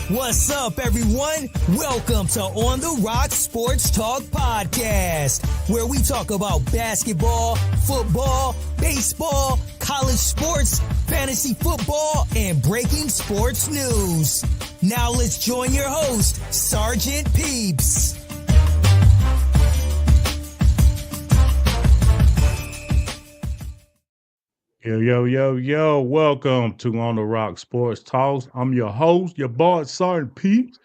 What's up, everyone? Welcome to On the Rock Sports Talk Podcast, where we talk about basketball, football, baseball, college sports, fantasy football, and breaking sports news. Now let's join your host, Sergeant Peeps. Yo. Welcome to On the Rock Sports Talks. I'm your host, your boy, Sergeant Peeps,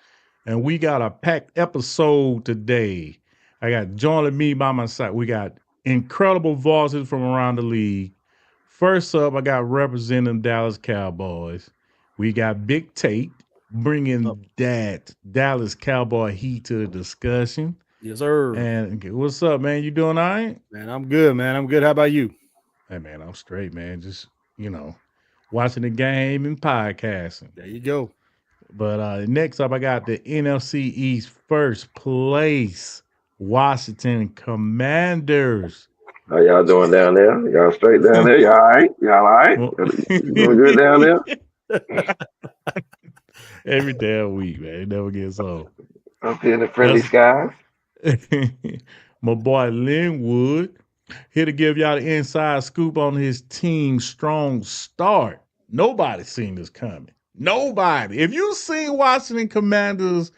and we got a packed episode today. I got joining me by my side. We got incredible voices from around the league. First up, I got representing Dallas Cowboys. We got Big Tate bringing that Dallas Cowboy heat to the discussion. Yes, sir. And what's up, man? You doing all right? Man, I'm good, man. I'm good. How about you? Hey, man, I'm straight, man. Just, watching the game and podcasting. There you go. But next up, I got the NFC East first place, Washington Commanders. How y'all doing down there? Y'all straight down there? Y'all all right? Y'all all right? You doing good down there? Every damn week, man. It never gets old. Up here in the friendly skies. My boy Linwood. Here to give y'all the inside scoop on his team's strong start. Nobody seen this coming. Nobody. If you seen Washington Commanders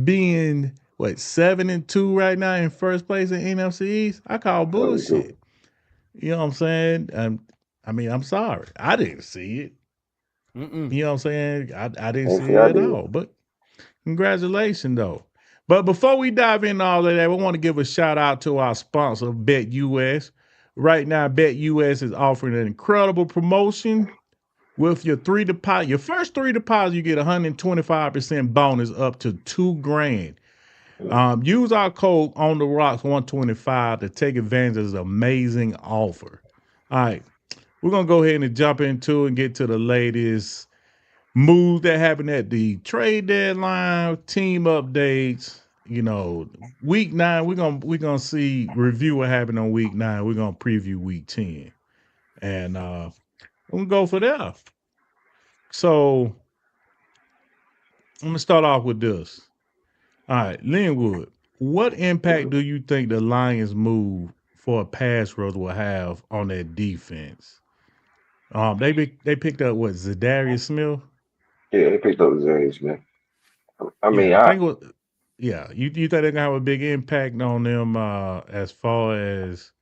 being, 7-2 right now in first place in NFC East, I call bullshit. You know what I'm saying? I'm sorry. I didn't see it. Mm-mm. You know what I'm saying? I didn't see it at all. But congratulations, though. But before we dive into all of that, we want to give a shout out to our sponsor, BetUS. Right now, BetUS is offering an incredible promotion with your your first 3 deposits, you get 125% bonus up to $2,000. Use our code OnTheRocks125 to take advantage of this amazing offer. All right, we're gonna go ahead and jump into and get to the latest moves that happened at the trade deadline, team updates. Week 9, we're gonna review what happened on week 9. We're gonna preview week 10. And we're gonna go for that. So I'm gonna start off with this. All right, Linwood, what impact do you think the Lions move for a pass rush will have on their defense? They picked up Zadarius Smith? Yeah, they picked up Zadarius Smith. You think they're gonna have a big impact on them as far as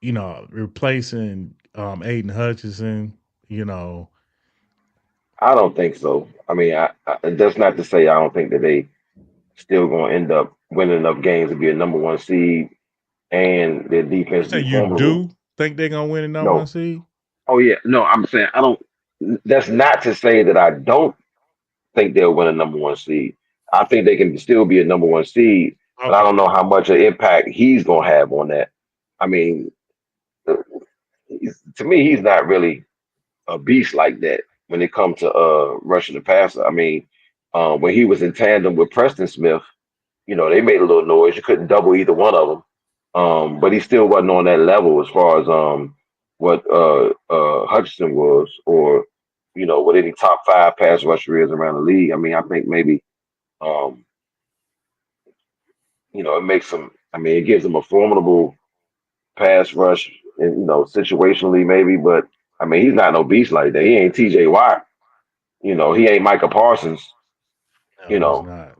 replacing Aiden Hutchinson? I don't think so. That's not to say I don't think that they still gonna end up winning enough games to be a number 1 seed, and their defense. So you do think they're gonna win a number 1 seed? Oh yeah, no. I'm saying I don't. That's not to say that I don't think they'll win a number 1 seed. I think they can still be a number 1 seed, but I don't know how much of impact he's gonna have on that. To me, he's not really a beast like that when it comes to rushing the passer. When he was in tandem with Preston Smith, they made a little noise. You couldn't double either one of them, but he still wasn't on that level as far as what Hutchinson was, or what any top 5 pass rusher is around the league. I think maybe it makes them. It gives them a formidable pass rush, and situationally maybe, but he's not no beast like that. He ain't T.J. Watt. He ain't Micah Parsons. No,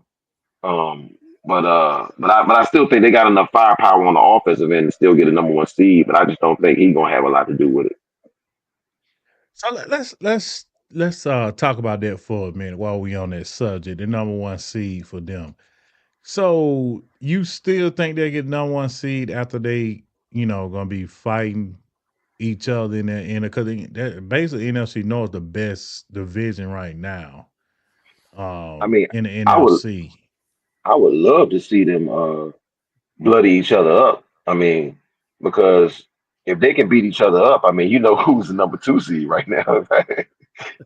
But I still think they got enough firepower on the offensive end to still get a number 1 seed. But I just don't think he's gonna have a lot to do with it. So let's talk about that for a minute while we on that subject. The number 1 seed for them. So you still think they get number 1 seed after they, gonna be fighting each other in because basically NFC North the best division right now. In the NFC. I would love to see them bloody each other up. Because if they can beat each other up, who's the number 2 seed right now.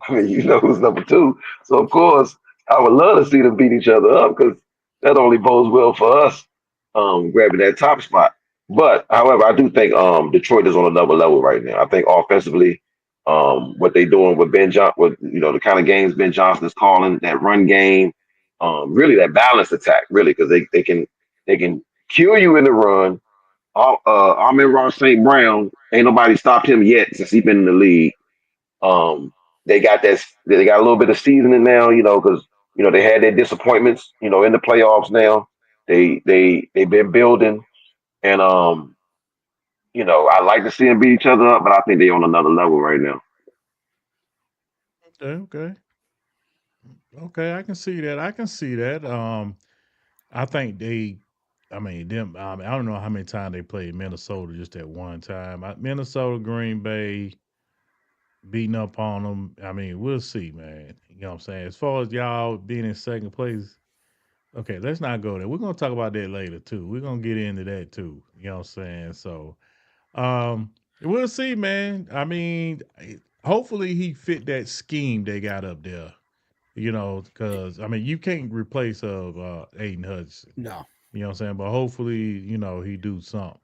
Who's number 2. So of course I would love to see them beat each other up, because that only bodes well for us grabbing that top spot. But however, I do think Detroit is on another level right now. I think offensively, what they doing with with the kind of games Ben Johnson is calling, that run game, really that balanced attack, really, because they can kill you in the run. Amon-Ra St. Brown, ain't nobody stopped him yet since he's been in the league. They got a little bit of seasoning now, because they had their disappointments, in the playoffs now. They've been building, and I like to see them beat each other up, but I think they're on another level right now. Okay, I can see that. I think I don't know how many times they played Minnesota just at one time. Minnesota, Green Bay, beating up on them. I mean, we'll see, man. You know what I'm saying? As far as y'all being in second place, okay, let's not go there. We're gonna talk about that later too. We're gonna get into that too. You know what I'm saying? So we'll see, man. I mean, hopefully he fit that scheme they got up there. Because you can't replace Aiden Hudson. No. You know what I'm saying? But hopefully, he do something.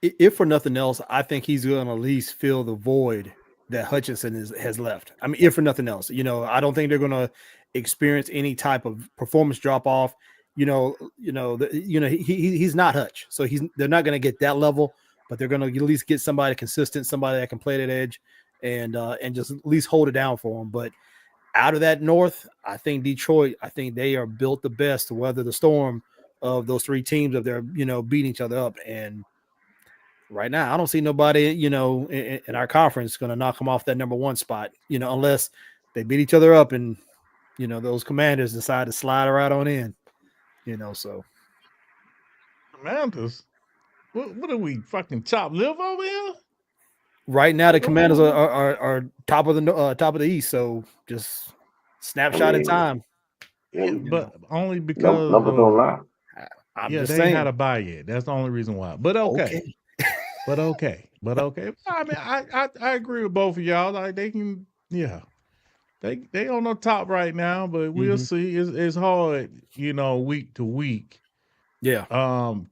If for nothing else, I think he's going to at least fill the void that Hutchinson has left. I mean, if for nothing else, I don't think they're going to experience any type of performance drop off. He's not Hutch, so they're not going to get that level, but they're going to at least get somebody consistent, somebody that can play that edge, and just at least hold it down for him. But out of that North, I think Detroit, they are built the best to weather the storm of those three teams of their, beating each other up. And right now, I don't see nobody, in our conference going to knock them off that number one spot, unless they beat each other up and, those Commanders decide to slide right on in, so. Commanders? What are we, fucking chop live over here? Right now, the Commanders are top of the East, so just snapshot in time. Yeah, but only because numbers don't lie. I'm just saying. They ain't had a bye yet. That's the only reason why. But okay. But okay. I mean, I agree with both of y'all. Like they can, yeah. They on the top right now, but we'll see. It's hard, week to week. Yeah.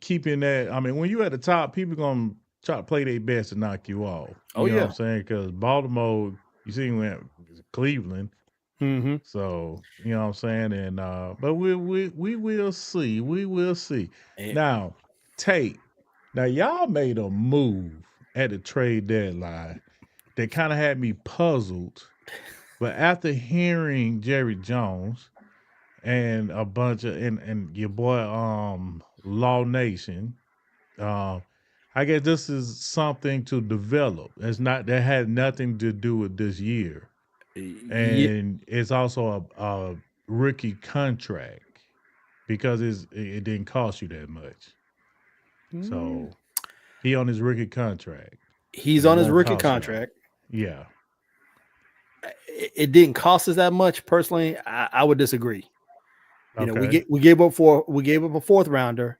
Keeping that. I mean, when you at the top, people gonna try to play their best to knock you off. You know what I'm saying? Because Baltimore, you see, went Cleveland. Mm-hmm. So you know what I'm saying, and but we will see. We will see. Now, Tate. Now y'all made a move at the trade deadline that kind of had me puzzled. But after hearing Jerry Jones and a bunch of and your boy Law Nation, I guess this is something to develop. That had nothing to do with this year. And it's also a rookie contract because it didn't cost you that much. So he on his rookie contract. He's on his rookie contract. Yeah. It didn't cost us that much. Personally, I would disagree. Okay. We gave up a fourth rounder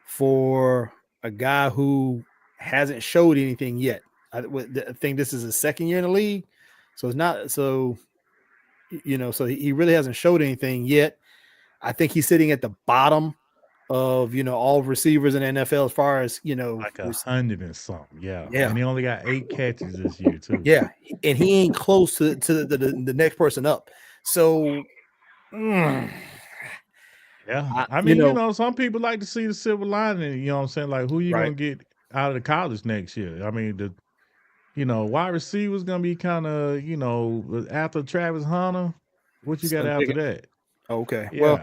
for a guy who hasn't showed anything yet. I think this is his second year in the league. So it's not so he really hasn't showed anything yet. I think he's sitting at the bottom of all receivers in the NFL as far as like 100 and something. Yeah. And he only got 8 catches this year too. Yeah, and he ain't close to the next person up. So yeah, I mean, some people like to see the silver lining. You know what I'm saying? Like, who you gonna get out of the college next year? I mean, wide receivers gonna be kind of, after Travis Hunter. What you got after that? Okay. Yeah. Well,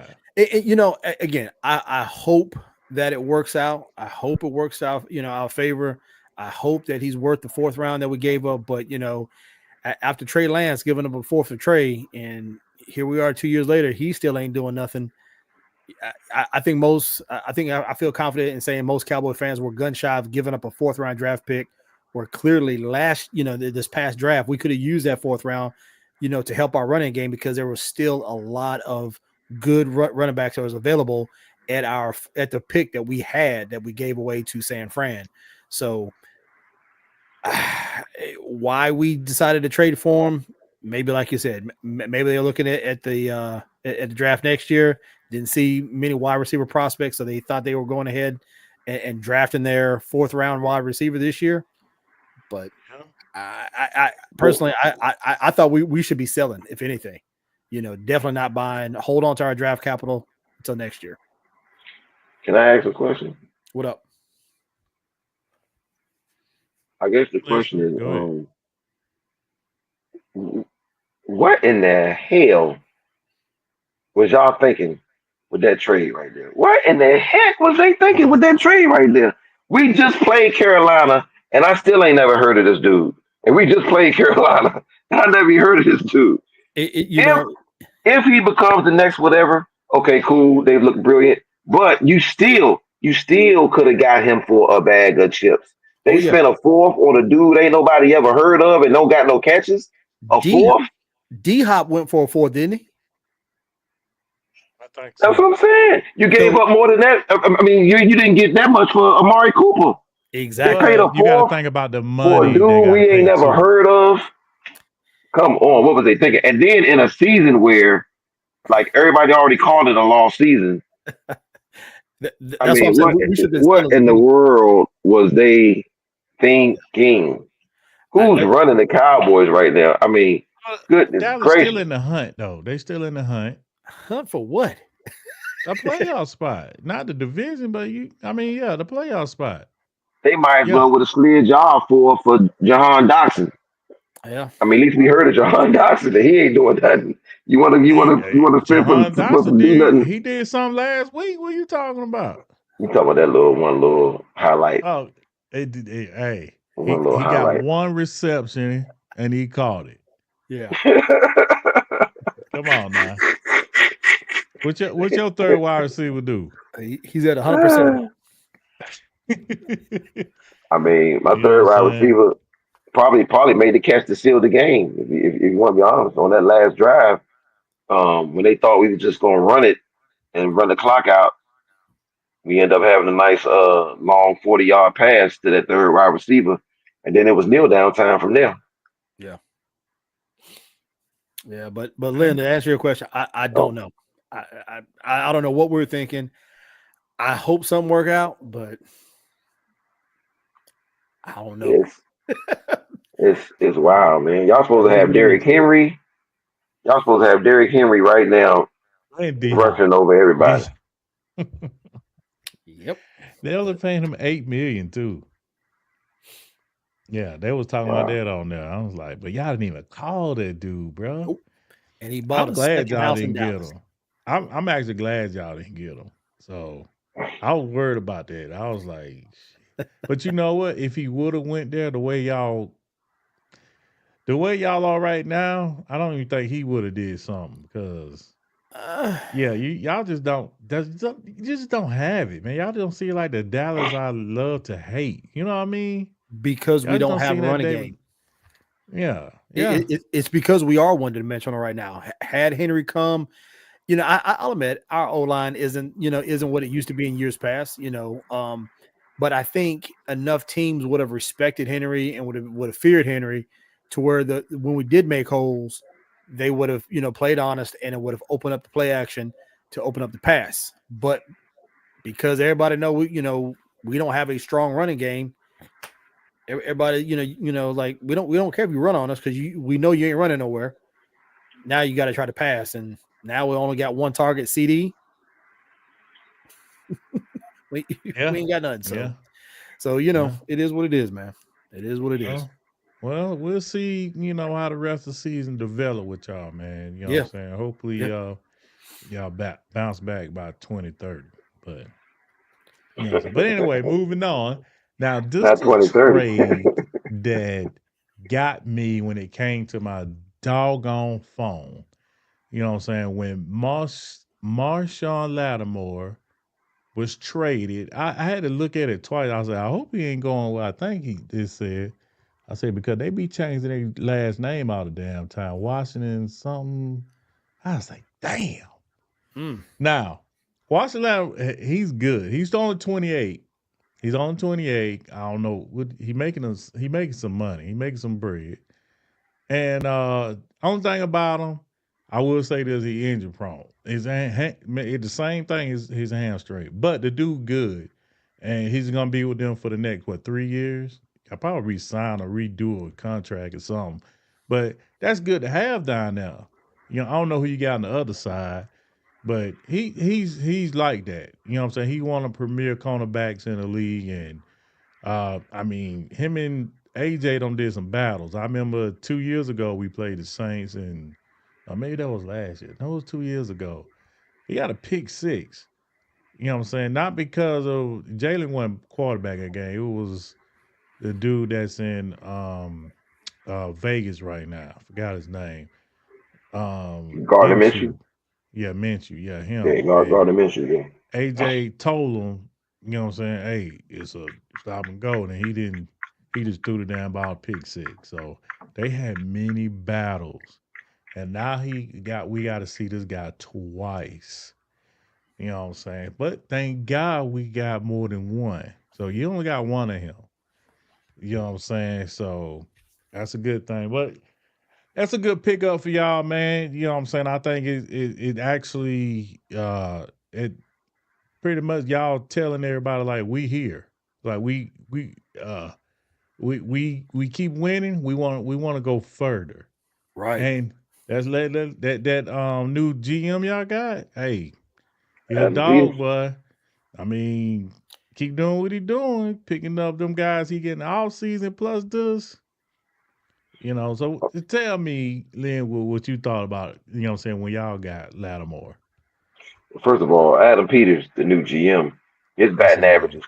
again, I hope that it works out. I hope it works out, our favor. I hope that he's worth the fourth round that we gave up. But, after Trey Lance giving up a fourth for Trey, and here we are 2 years later, he still ain't doing nothing. I feel confident in saying most Cowboy fans were gun shy of giving up a fourth round draft pick, where clearly this past draft, we could have used that fourth round, to help our running game, because there was still a lot of good running backs that was available at the pick that we had that we gave away to San Fran. So why we decided to trade for him, maybe like you said, maybe they're looking at the draft next year, didn't see many wide receiver prospects, so they thought they were going ahead and drafting their fourth round wide receiver this year. But I personally, I thought we should be selling, if anything. Definitely not buying. Hold on to our draft capital until next year. Can I ask a question? What up? I guess the question Listen, is, what in the hell was y'all thinking with that trade right there? What in the heck was they thinking with that trade right there? We just played Carolina, and I still ain't never heard of this dude. And we just played Carolina, and I never heard of this dude. If he becomes the next whatever, okay, cool, they look brilliant. But you still could have got him for a bag of chips. They spent a fourth on a dude ain't nobody ever heard of and don't got no catches. A fourth? D-Hop went for a fourth, didn't he? I think so. That's what I'm saying. You gave up more than that. I mean, you didn't get that much for Amari Cooper. Exactly. They paid a You got to fourth think about the for money. a dude we ain't never heard of. Come on, what was they thinking? And then in a season where, like, everybody already called it a lost season. I mean, what in the world was they thinking? Who's running the Cowboys right now? I mean, goodness Dallas gracious. still in the hunt, though. They still in the hunt. Hunt for what? A playoff spot. Not the division, but the playoff spot. They might as well would have slid y'all for Jahan Dotson. Yeah. I mean, at least we heard of Jahan Dotson that he ain't doing nothing. You want to spend for do nothing. He did something last week. What are you talking about? You talking about that little highlight? Oh, he got one reception and he caught it. Yeah. Come on now. What's your third wide receiver do? He's at 100%. I mean, my third wide receiver probably made the catch to seal the game. If you want to be honest, on that last drive, when they thought we were just going to run it and run the clock out, we end up having a nice long 40-yard pass to that third wide receiver, and then it was kneel down time from there. Yeah, but Lynn, to answer your question, I don't know. I don't know what we're thinking. I hope something work out, but I don't know. It's wild, man. Y'all supposed to have Derrick Henry. Y'all supposed to have Derrick Henry right now, rushing over everybody. Yep. They only paying him $8 million too. Yeah, they was talking about that on there. I was like, but y'all didn't even call that dude, bro. Nope. And he bought I'm glad y'all didn't get him. I'm actually glad y'all didn't get him. So I was worried about that. I was like, but you know what? If he would have went there the way y'all are right now, I don't even think he would have did something because y'all just don't have it, man. Y'all don't see like the Dallas I love to hate. You know what I mean? Because we don't have a running game. Yeah. It's because we are one-dimensional right now. Had Henry come, I'll admit our O-line isn't what it used to be in years past, but I think enough teams would have respected Henry and would have feared Henry to where when we did make holes, they would have, played honest and it would have opened up the play action to open up the pass. But because everybody know we don't have a strong running game, everybody, like we don't care if you run on us because we know you ain't running nowhere. Now you got to try to pass, and now we only got one target, CD. we ain't got nothing. So it is what it is, man. It is what it is. Well, we'll see, how the rest of the season develop with y'all, man. You know what I'm saying? Hopefully y'all bounce back by 2030. But but anyway, moving on. Now, this is trade that got me when it came to my doggone phone. You know what I'm saying? When Marshawn Lattimore was traded, I had to look at it twice. I was like, I hope he ain't going what I think he just said. I said, because they be changing their last name all the damn time. Washington something. I was like, damn. Now, Washington, he's good. He's only 28. He's only 28. I don't know. He making some money. He making some bread. And only thing about him, I will say this, he injury prone. It's the same thing as his hamstring. But the dude good. And he's going to be with them for the next, 3 years? I probably resign or redo a contract or something. But that's good to have down there. You know, I don't know who you got on the other side, but he's like that. You know what I'm saying? He one of the premier cornerbacks in the league, and I mean, him and AJ done did some battles. I remember 2 years ago we played the Saints, and maybe that was last year. That was 2 years ago. He got a pick six. You know what I'm saying? Not because of Jalen wasn't quarterback that game. It was the dude that's in Vegas right now. I forgot his name. Gardner Minshew. Minshew. Yeah, Minshew. Yeah, Yeah, him. Gardner And Minshew. Yeah. AJ told him, you know what I'm saying, hey, it's a stop and go. And he didn't, he just threw the damn ball pick six. So they had many battles. And now we got to see this guy twice. You know what I'm saying? But thank God we got more than one. So you only got one of him. You know what I'm saying? So that's a good thing. But that's a good pickup for y'all, man. You know what I'm saying? I think it actually it pretty much y'all telling everybody like we here. Like we keep winning. We want to go further. Right. And that's that new GM y'all got. Hey, you're a Adam dog, Peters. boy. I mean, keep doing what he doing, picking up them guys he getting all season plus this. You know, so tell me, Lynn, what you thought about it, you know what I'm saying, when y'all got Lattimore. First of all, Adam Peters, the new GM, his What's batting his average name?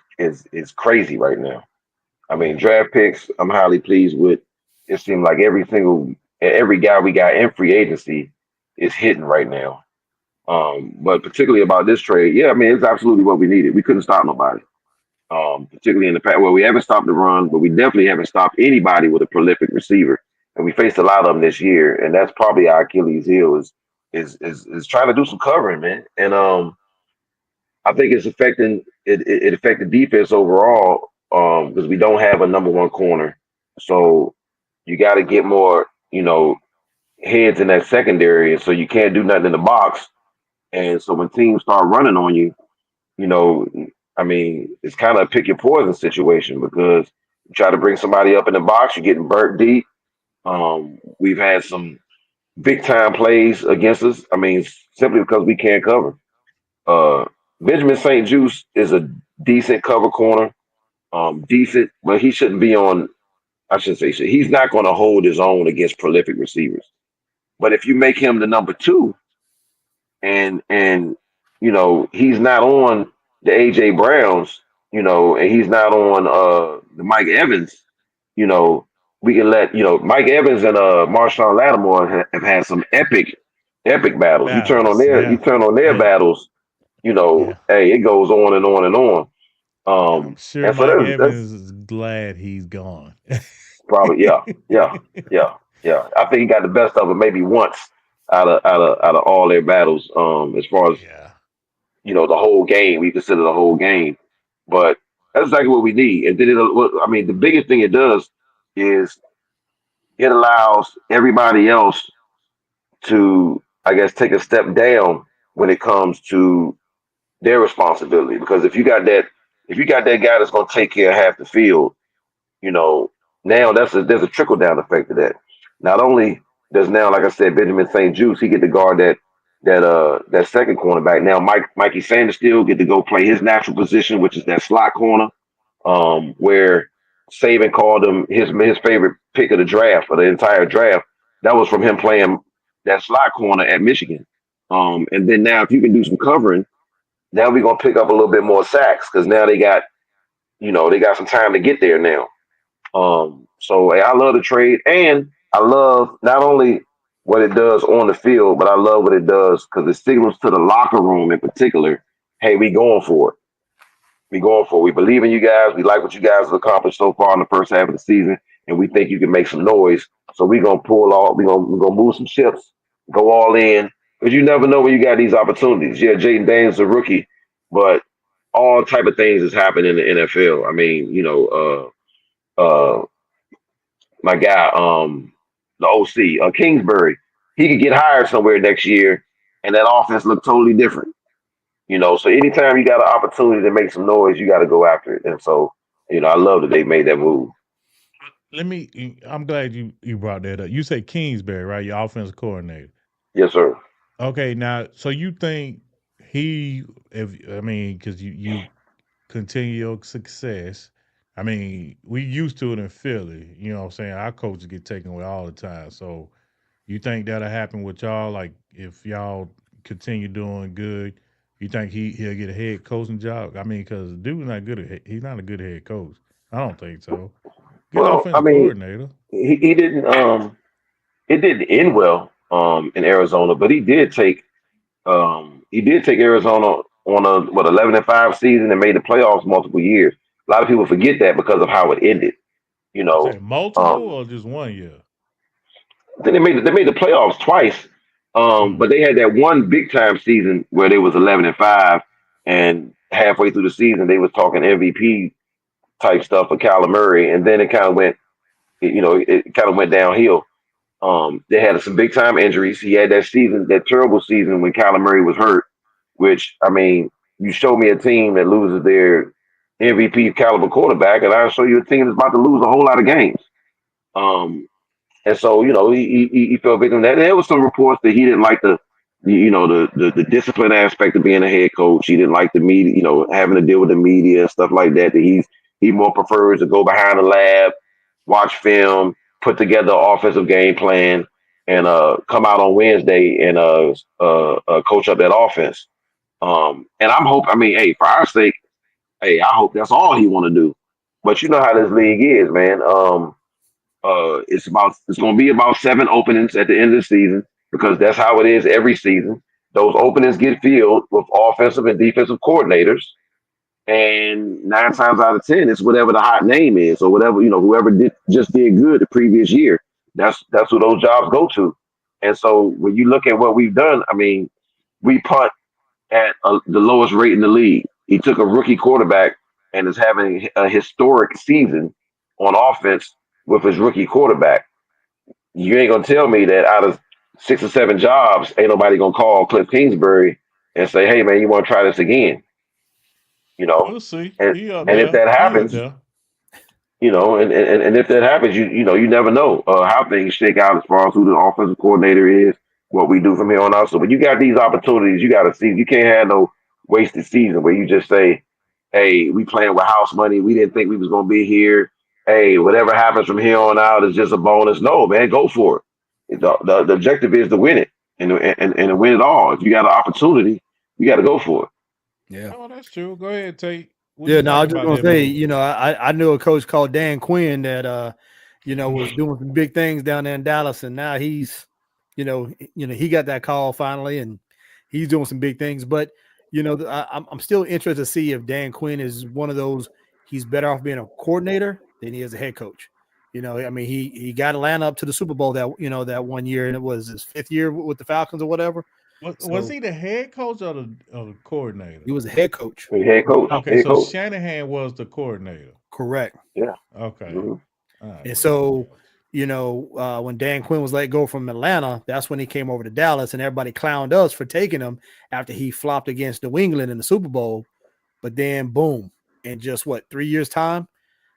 is crazy right now. I mean, Yeah. draft picks, I'm highly pleased with. It seemed like every guy we got in free agency is hitting right now. But particularly about this trade, yeah, I mean, it's absolutely what we needed. We couldn't stop nobody. Particularly in the past. Well, we haven't stopped the run, but we definitely haven't stopped anybody with a prolific receiver. And we faced a lot of them this year, and that's probably our Achilles heel is trying to do some covering, man. And I think it's affecting it affected defense overall because we don't have a number one corner. So you got to get more, heads in that secondary, and so you can't do nothing in the box. And so when teams start running on you, you know, I mean, it's kind of a pick your poison situation because you try to bring somebody up in the box, you're getting burnt deep. We've had some big time plays against us. I mean, simply because we can't cover. Uh, Benjamin St. Juice is a decent cover corner. Decent, but he shouldn't be on. I shouldn't say shit. He's not going to hold his own against prolific receivers. But if you make him the number two, and he's not on the AJ Browns, and he's not on the Mike Evans, you know, we can let Mike Evans and Marshawn Lattimore have had some epic battles. Battles. You Yeah. turn on their Yeah. battles, Yeah. hey, it goes on and on and on. I'm sure And so Mike that's Evans is glad he's gone. probably yeah. I think he got the best of it maybe once out of all their battles. As far as Yeah. the whole game, we consider the whole game, but that's exactly what we need. And then the biggest thing it does is it allows everybody else to, I guess, take a step down when it comes to their responsibility. Because if you got that guy that's going to take care of half the field, you know, now there's a trickle down effect to that. Not only does now, like I said, Benjamin St. Juice, he get to guard that second cornerback. Now Mikey Sanders still get to go play his natural position, which is that slot corner, where Saban called him his favorite pick of the draft for the entire draft. That was from him playing that slot corner at Michigan. And then now if you can do some covering, now we're gonna pick up a little bit more sacks because now they got some time to get there now. So hey, I love the trade, and I love not only what it does on the field, but I love what it does because it signals to the locker room in particular, hey, we going for it. We going for it. We believe in you guys. We like what you guys have accomplished so far in the first half of the season, and we think you can make some noise. So we're gonna pull off. We're gonna move some chips, go all in, because you never know when you got these opportunities. Yeah, Jaden Daniels is a rookie, but all type of things has happened in the NFL. I mean, my guy, the OC, Kingsbury, he could get hired somewhere next year, and that offense look totally different. So anytime you got an opportunity to make some noise, you got to go after it. And so, I love that they made that move. I'm glad you brought that up. You say Kingsbury, right? Your offensive coordinator. Yes, sir. Okay, now, so you think because you continue your success. I mean, we used to it in Philly. You know what I'm saying? Our coaches get taken away all the time. So you think that'll happen with y'all? Like if y'all continue doing good, you think he'll get a head coaching job? I mean, because the dude's not good at he's not a good head coach. I don't think so. Good Well, I offensive mean, coordinator. he didn't it didn't end well in Arizona, but he did take Arizona on a 11-5 season and made the playoffs multiple years. A lot of people forget that because of how it ended. You You know, say multiple um, or just 1 year? I think they made the playoffs twice, Mm. but they had that one big time season where they was 11-5, and halfway through the season they was talking MVP type stuff for Kyler Murray, and then it kind of went, it kind of went downhill. They had some big time injuries. He had that season, that terrible season when Kyler Murray was hurt. Which I mean, you show me a team that loses their MVP caliber quarterback, and I'll show you a team that's about to lose a whole lot of games. Um, and so, he fell victim to that. There was some reports that he didn't like the discipline aspect of being a head coach. He didn't like the media, having to deal with the media and stuff like that. That he more prefers to go behind the lab, watch film, put together an offensive game plan, and come out on Wednesday and coach up that offense. And I'm hoping. I mean, hey, for our sake, hey, I hope that's all he want to do. But you know how this league is, man. It's going to be about 7 openings at the end of the season because that's how it is every season. Those openings get filled with offensive and defensive coordinators, and 9 times out of 10, it's whatever the hot name is or whatever whoever did good the previous year. That's who those jobs go to. And so when you look at what we've done, I mean, we punt at the lowest rate in the league. He took a rookie quarterback and is having a historic season on offense with his rookie quarterback. You ain't gonna tell me that out of 6 or 7 jobs, ain't nobody gonna call Cliff Kingsbury and say, "Hey, man, you want to try this again?" You know, We'll see. and He up and if there. that He up happens, there. and if that happens, you never know how things shake out as far as who the offensive coordinator is, what we do from here on out. So when you got these opportunities, you got to see. You can't have no wasted season where you just say, "Hey, we playing with house money. We didn't think we was gonna be here. Hey, whatever happens from here on out is just a bonus." No, man, go for it. The objective is to win it and to win it all. If you got an opportunity, you got to go for it. Yeah. Oh, that's true. Go ahead, Tate. What Yeah, you no, I think was just about gonna that say, move? I knew a coach called Dan Quinn that was doing some big things down there in Dallas, and now he's, he got that call finally, and he's doing some big things. But I'm still interested to see if Dan Quinn is one of those. He's better off being a coordinator than he is a head coach. I mean, he got Atlanta up to the Super Bowl that one year, and it was his 5th year with the Falcons or whatever. Was So he the head coach or the coordinator? he was a head coach Head with the coach, Okay, Falcons. head so coach. Shanahan was the coordinator. Correct. Yeah. Okay. hmm All right. And so, when Dan Quinn was let go from Atlanta, that's when he came over to Dallas, and everybody clowned us for taking him after he flopped against New England in the Super Bowl. But then, boom, in just 3 years' time,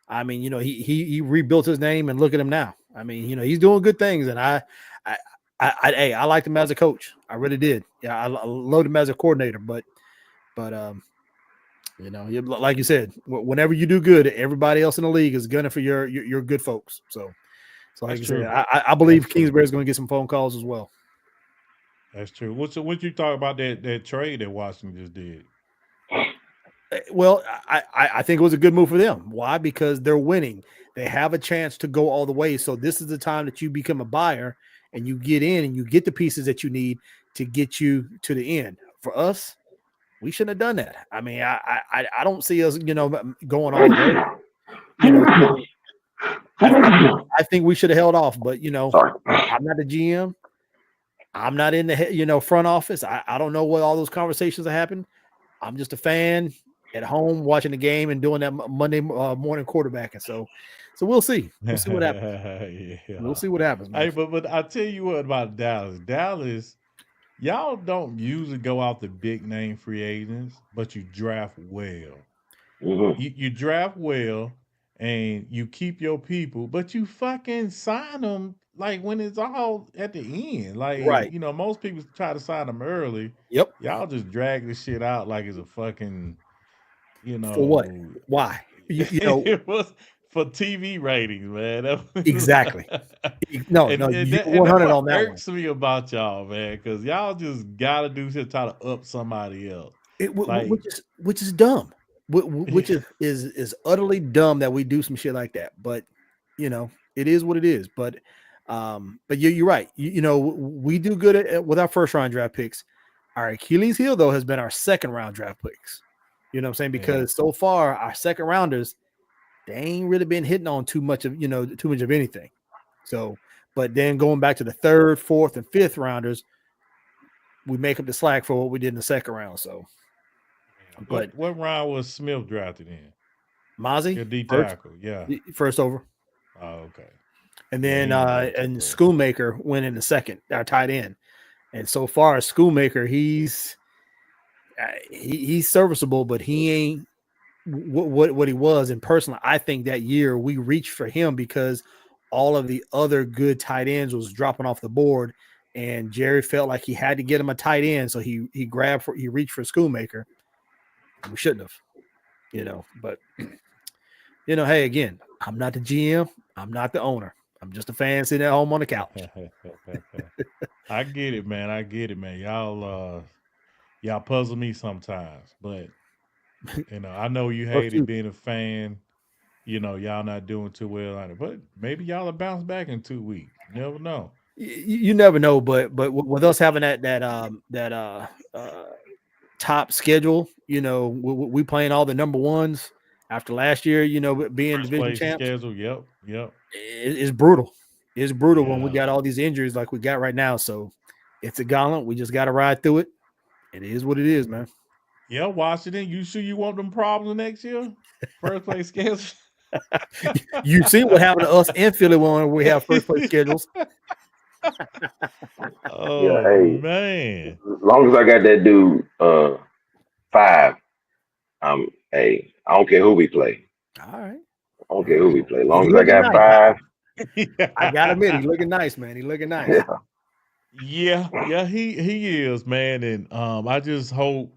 I mean, he rebuilt his name, and look at him now. I mean, he's doing good things, and I liked him as a coach. I really did. Yeah, I loved him as a coordinator, but like you said, whenever you do good, everybody else in the league is gunning for your good folks. So like That's you said, true. I believe That's true. Kingsbury is going to get some phone calls as well. That's true. What you talk about that trade that Washington just did? Well, I think it was a good move for them. Why? Because they're winning. They have a chance to go all the way. So this is the time that you become a buyer and you get in and you get the pieces that you need to get you to the end. For us, we shouldn't have done that. I mean, I don't see us, going all the way. So I think we should have held off. But Sorry. I'm not the GM. I'm not in the front office. I don't know what all those conversations have happened. I'm just a fan at home watching the game and doing that Monday morning quarterbacking. So we'll see. We'll see what happens. Yeah. We'll see what happens, man. Hey, but I tell you what about Dallas. Dallas, y'all don't usually go out the big name free agents, but you draft well. hmm You draft well, and you keep your people, but you fucking sign them like when it's all at the end. Like, Right. you know, most people try to sign them early. Yep. Y'all just drag this shit out like it's a fucking, you For what? know, Why? You know, it was for TV ratings, man. exactly. No, and, and, you're that, and that's 100 what on that one. irks me about y'all, man, because y'all just gotta do shit to try to up somebody else. Like, Which is dumb. Which is utterly dumb that we do some shit like that. But you know, it is what it is. But you're right. You know, we do good with our first round draft picks. Our Achilles heel though has been our second round draft picks. You know what I'm saying? Because so far our second rounders, they ain't really been hitting on too much of anything. So, but then going back to the third, fourth, and fifth rounders, we make up the slack for what we did in the second round. So, but what round was Smith drafted in? Mozzie, Your D tackle, yeah. First over. Oh, okay. And then and Schoolmaker went in the second, our tight end. And so far, Schoolmaker, he's serviceable, but he ain't what he was. And personally, I think that year we reached for him because all of the other good tight ends was dropping off the board, and Jerry felt like he had to get him a tight end, so he reached for Schoolmaker. We shouldn't have, you know. But you know, hey, again, I'm not the GM, I'm not the owner. I'm just a fan sitting at home on the couch. I get it, man. Y'all puzzle me sometimes, but you know, I know you hated being a fan. You know, y'all not doing too well on it, but maybe y'all will bounce back in 2 weeks. You never know. You never know, but with us having that top schedule, you know, we playing all the number ones after last year. You know, being First division champs. Schedule, yep. It's brutal. It's brutal when we got all these injuries like we got right now. So it's a gauntlet. We just got to ride through it. It is what it is, man. Yeah, Washington. You sure you want them problems next year? First place schedule. You see what happened to us in Philly when we have first place schedules. Yeah, hey, man. As long as I got that dude 5, hey, I don't care who we play. All right. I don't care who we play. As long as I got nice, 5. I gotta admit, he's looking nice, man. He's looking nice. Yeah, he is, man. And I just hope,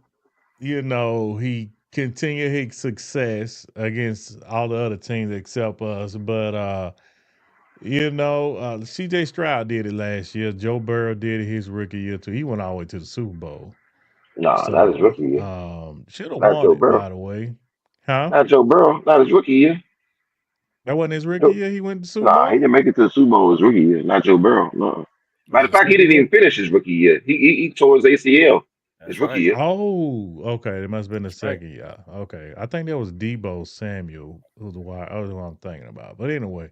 you know, he continue his success against all the other teams except us. But you know, CJ Stroud did it last year. Joe Burrow did it his rookie year too. He went all the way to the Super Bowl. No, not his rookie year. Should have won it, by the way. Huh? Not Joe Burrow, not his rookie year. That wasn't his rookie year. He went to the Super Bowl. Nah, he didn't make it to the Super Bowl his rookie year. Not Joe Burrow. No. Matter of fact, he didn't even finish his rookie year. He tore his ACL his rookie year. Oh, okay. It must have been the second year. Okay, I think that was Deebo Samuel. Who's the who I'm thinking about. But anyway,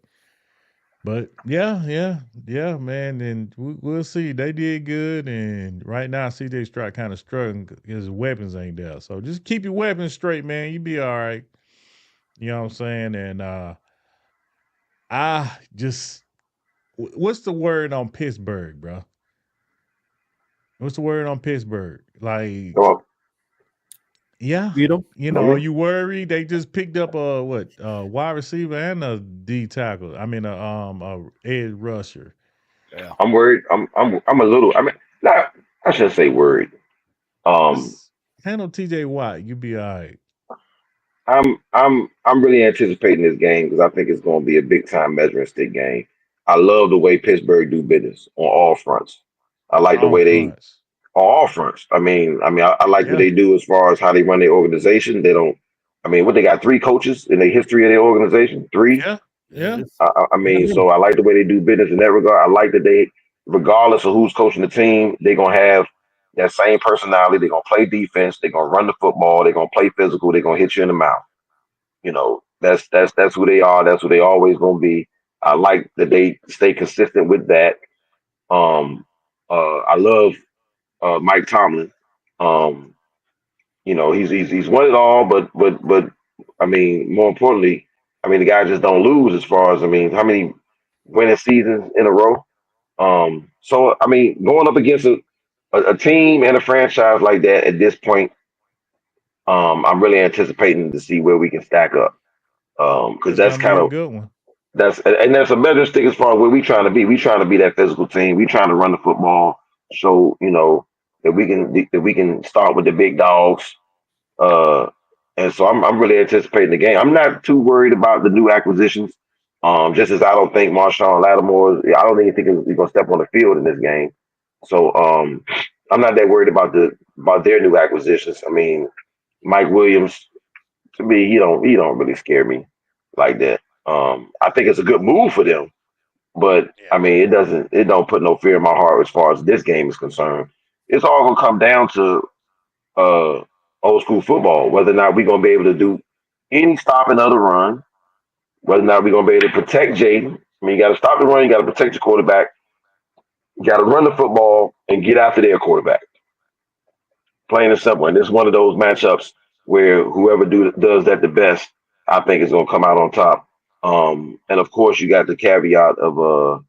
yeah, man. And we'll see. They did good, and right now CJ Stroud kind of struggling. His weapons ain't there, so just keep your weapons straight, man. You be all right. You know what I'm saying? And I just, what's the word on Pittsburgh, bro? What's the word on Pittsburgh? Like, yeah, you know, are you worried? They just picked up a wide receiver and a D tackle. I mean, a edge rusher. Yeah. I'm worried. I'm a little. I mean, I shouldn't say worried. Handle TJ Watt. You be all right. I'm really anticipating this game because I think it's going to be a big time measuring stick game. I love the way Pittsburgh do business on all fronts. I like the way they on all fronts. I mean, I like what they do as far as how they run their organization. They don't. I mean, what they got 3 coaches in the history of their organization? 3. Yeah. I mean, so I like the way they do business in that regard. I like that they, regardless of who's coaching the team, they're gonna have that same personality. They're gonna play defense. They're gonna run the football. They're gonna play physical. They're gonna hit you in the mouth. You know, that's who they are. That's who they always gonna be. I like that they stay consistent with that. I love Mike Tomlin. You know, he's won it all, but I mean, more importantly, I mean, the guy just don't lose as far as, I mean, how many winning seasons in a row? So I mean, going up against a team and a franchise like that at this point, I'm really anticipating to see where we can stack up. Because It's that's gonna be kind a of good one. that's a measure stick as far as where we trying to be. We trying to be that physical team. We trying to run the football. So that we can start with the big dogs. Uh, and so I'm really anticipating the game. I'm not too worried about the new acquisitions. Just as I don't think Marshawn Lattimore, I don't even think he's gonna step on the field in this game. So I'm not that worried about their new acquisitions. I mean, Mike Williams, to me, he don't really scare me like that. I think it's a good move for them, but I mean, it don't put no fear in my heart as far as this game is concerned. It's all gonna come down to uh old school football, whether or not we're gonna be able to do any stopping of the run, whether or not we're gonna be able to protect Jaden. I mean, you gotta stop the run, you gotta protect your quarterback, you gotta run the football and get after their quarterback. Plain and simple. And this is one of those matchups where whoever does that the best, I think is gonna come out on top. And of course you got the caveat of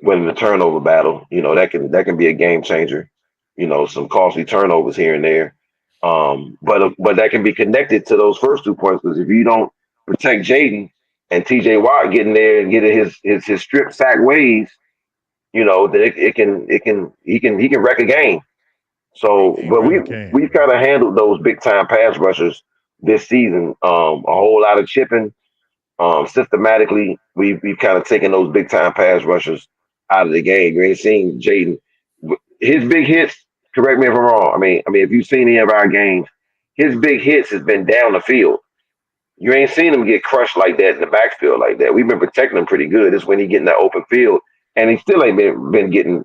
winning the turnover battle. That can be a game changer. Some costly turnovers here and there. But that can be connected to those first 2 points because if you don't protect Jaden and T.J. Watt getting there and getting his strip sack ways, then he can wreck a game. So, He but really can, we've bro. kind of handled those big time pass rushers this season. A whole lot of chipping. Systematically, we've kind of taken those big time pass rushers out of the game. You ain't seen Jaden. His big hits. Correct me if I'm wrong. I mean, if you've seen any of our games, his big hits has been down the field. You ain't seen him get crushed like that in the backfield like that. We've been protecting him pretty good. It's when he get in that open field, and he still ain't been getting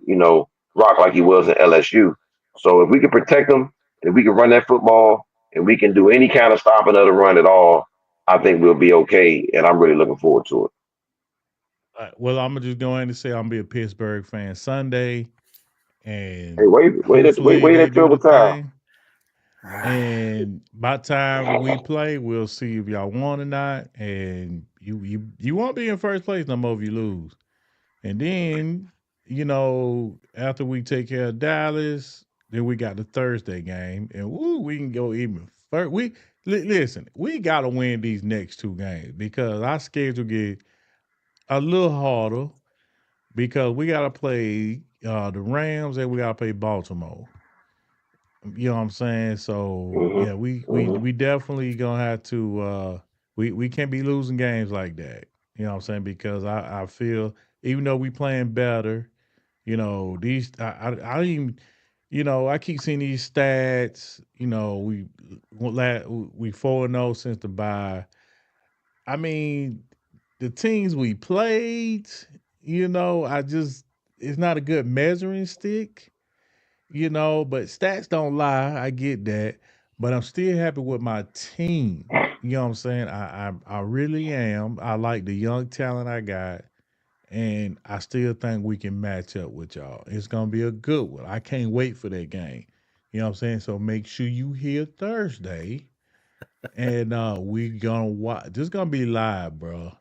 rocked like he was in LSU. So if we can protect him, and if we can run that football, and we can do any kind of stopping of the run at all, I think we'll be okay. And I'm really looking forward to it. Well, I'm gonna just go in and say I'm gonna be a Pittsburgh fan Sunday, Hey, and wait hopefully they that do triple the time. thing. And by the time we play, we'll see if y'all won or not. And you won't be in first place no more if you lose. And then, after we take care of Dallas, then we got the Thursday game, and woo, we can go even further. Listen, we got to win these next two games because our schedule get a little harder because we got to play the Rams and we got to play Baltimore. You know what I'm saying? So Hmm. yeah, we we Hmm. we definitely gonna have to. We can't be losing games like that. You know what I'm saying? Because I feel even though we playing better, these I don't even. I keep seeing these stats. We 4-0 since the bye. I mean, the teams we played. I just it's not a good measuring stick, but stats don't lie. I get that. But I'm still happy with my team. You know what I'm saying? I really am. I like the young talent I got. And I still think we can match up with y'all. It's gonna be a good one. I can't wait for that game. You know what I'm saying? So make sure you here Thursday. And we gonna watch. This gonna be live, bro.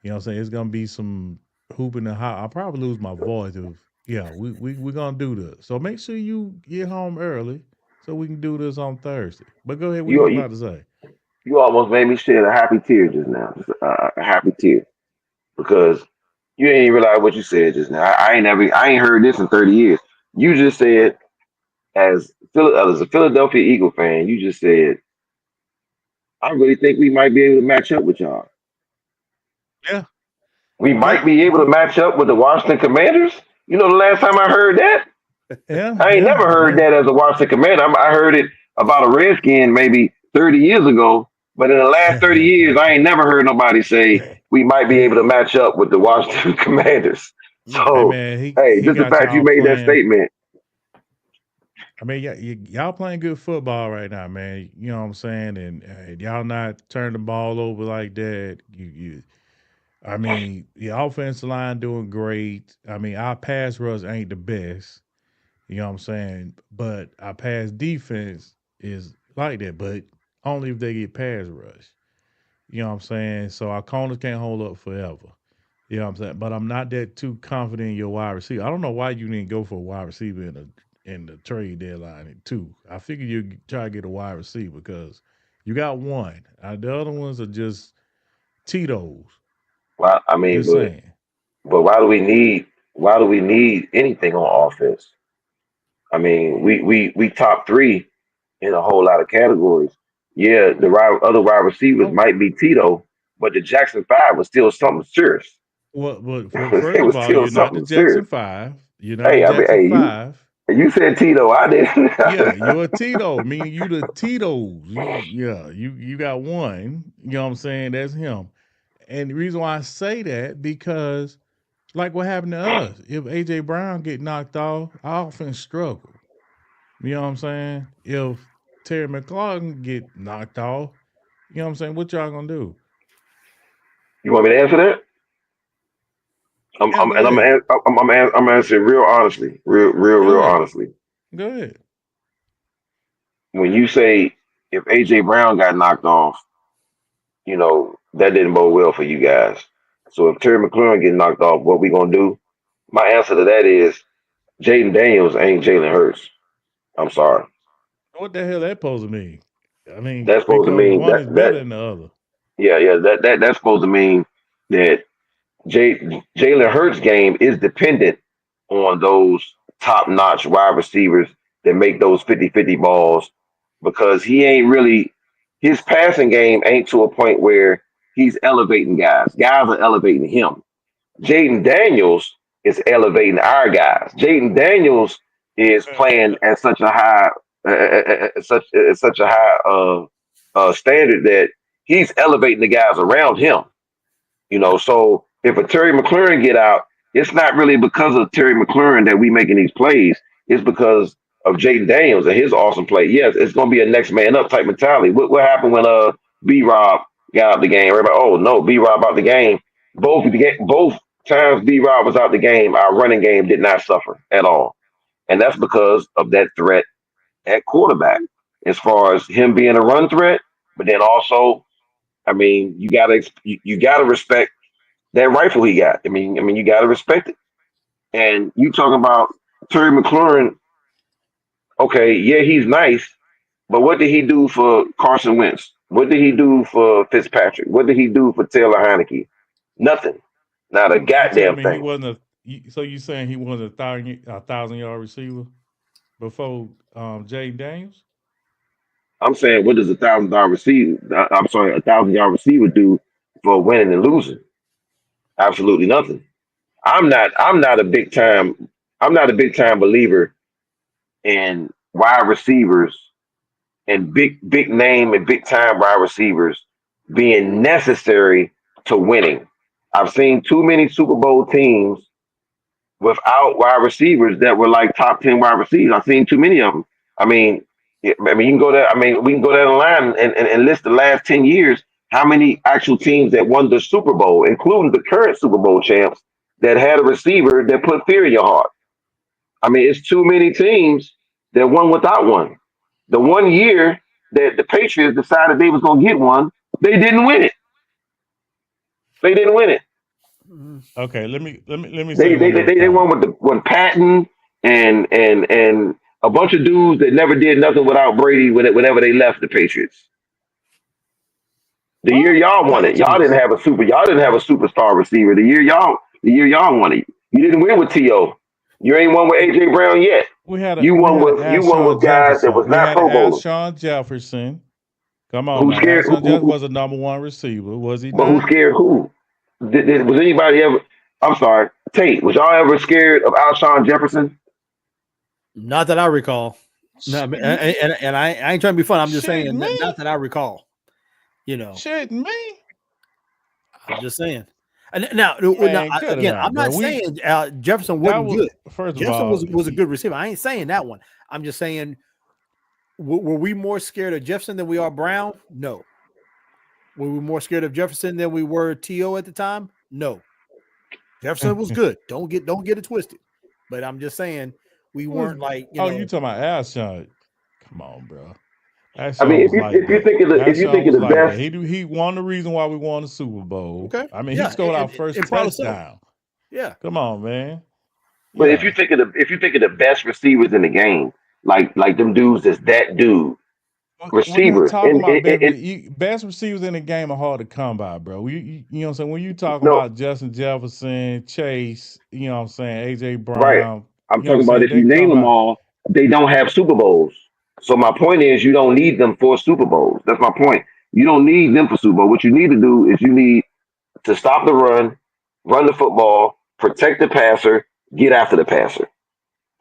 You know what I'm saying? It's gonna be some hooping and hot. I'll probably lose my voice if we're gonna do this. So make sure you get home early so we can do this on Thursday. But go ahead, what you You, was you about to say? you almost made me shed a happy tear just now. Just a happy tear because you ain't even realize what you said just now. I ain't heard this in 30 years. You just said as a Philadelphia Eagle fan, you just said I really think we might be able to match up with y'all. Yeah, We yeah, might be able to match up with the Washington Commanders. The last time I heard that, yeah, I ain't yeah, never heard yeah. that as a Washington Commander. I heard it about a Redskin maybe 30 years ago, but in the last 30 years, I ain't never heard nobody say we might be able to match up with the Washington Commanders. Hey So, man, hey, he just the got fact you y'all made that playing. statement, I mean, y'all playing good football right now, man. You know what I'm saying? And y'all not turning the ball over like that. I mean, the offensive line doing great. I mean, our pass rush ain't the best. You know what I'm saying? But our pass defense is like that, but only if they get pass rush. You know what I'm saying? So our corners can't hold up forever. You know what I'm saying? But I'm not that too confident in your wide receiver. I don't know why you didn't go for a wide receiver in the trade deadline too. I figured you'd try to get a wide receiver because you got one. The other ones are just Tito's. Well, I mean, Just saying. but why do we need anything on offense? I mean, we top 3 in a whole lot of categories. Yeah, the other wide receivers might be Tito, but the Jackson 5 was still something serious. Well, It first of was all, still you're not the something Jackson serious. 5. You're not Hey, the I mean, Jackson hey, 5. you said Tito, I didn't. Yeah, you're a Tito, meaning you the Tito's. You got one. You know what I'm saying? That's him. And the reason why I say that, because like what happened to us, if AJ Brown get knocked off, our offense struggle. You know what I'm saying? If Terry McLaurin get knocked off, you know what I'm saying? What y'all gonna do? You want me to answer that? I'm Yeah, I'm go and ahead. I'm answering real honestly, Go real ahead. honestly. Go ahead. When you say if AJ Brown got knocked off, that didn't bode well for you guys. So if Terry McLaurin get knocked off, what we gonna do? My answer to that is Jaden Daniels ain't Jalen Hurts. I'm sorry. What the hell that supposed to mean? I mean, That's supposed to because mean one is better that than the other. yeah, that's supposed to mean that Jalen Hurts' game is dependent on those top-notch wide receivers that make those 50-50 balls, because he ain't really, his passing game ain't to a point where he's elevating guys. Guys are elevating him. Jaden Daniels is elevating our guys. Jaden Daniels is playing at such a high such a high standard that he's elevating the guys around him. So if a Terry McLaurin get out, it's not really because of Terry McLaurin that we making these plays. It's because of Jaden Daniels and his awesome play. Yes, it's going to be a next man up type mentality. What happened when B Rob got out the game? Everybody, oh no, B Rob out the game. Both times B Rob was out the game, our running game did not suffer at all, and that's because of that threat at quarterback. As far as him being a run threat, but then also, I mean, you gotta respect that rifle he got. I mean, you got to respect it. And you talking about Terry McLaurin? Okay, yeah, he's nice, but what did he do for Carson Wentz? What did he do for Fitzpatrick? What did he do for Taylor Heineke? Nothing. Not a You telling goddamn me he thing. wasn't so you saying he wasn't a 1,000-yard receiver before Jaden Daniels? I'm saying, what does $1,000 receiver? I'm sorry, $1,000-yard receiver do for winning and losing? Absolutely nothing. I'm not a big time. I'm not a big time believer in wide receivers and big name and big time wide receivers being necessary to winning. I've seen too many Super Bowl teams without wide receivers that were like top 10 wide receivers. I've seen too many of them. I mean, you can go there. I mean, we can go down the line and list the last 10 years. How many actual teams that won the Super Bowl, including the current Super Bowl champs, that had a receiver that put fear in your heart? I mean, it's too many teams that won without one. The one year that the Patriots decided they was gonna get one, they didn't win it. They didn't win it. Okay, let me say one more They thing. won with Patton and a bunch of dudes that never did nothing without Brady whenever they left the Patriots. The year y'all won it, y'all didn't have a superstar receiver. The year y'all won it, you didn't win with T.O. You ain't won with AJ Brown yet. You won with guys that was not Pro Bowlers. Alshon Jefferson. Come on, Who now. scared? Alshon Jefferson was a number one receiver. Was he But who not? scared who? Was anybody ever? I'm sorry, Tate. Was y'all ever scared of Alshon Jefferson? Not that I recall. No, and I ain't trying to be fun. I'm just saying, not that I recall. Shitting me. I'm just saying. And now, again, I'm not saying Jefferson wasn't good. First of Jefferson all, was a good receiver. I ain't saying that one. I'm just saying, were we more scared of Jefferson than we are Brown? No. Were we more scared of Jefferson than we were T.O. at the time? No. Jefferson was good. Don't get it twisted. But I'm just saying we weren't like, you talking about Alshon? Come on, bro. I mean, if you think of the best, he won the reason why we won the Super Bowl. Okay. I mean, he scored our first touchdown. Yeah. Come on, man. But if you think of the best receivers in the game, like them dudes that's that dude, When you receivers. talking about best receivers in the game are hard to come by, bro. You know what I'm saying? When you talking No, about Justin Jefferson, Chase, you know what I'm saying, AJ right. Brown, I'm you know what I'm talking about saying? if you They name come them out. all, they don't have Super Bowls. So my point is, you don't need them for Super Bowls. That's my point. You don't need them for Super Bowl. What you need to do is you need to stop the run the football, protect the passer, get after the passer.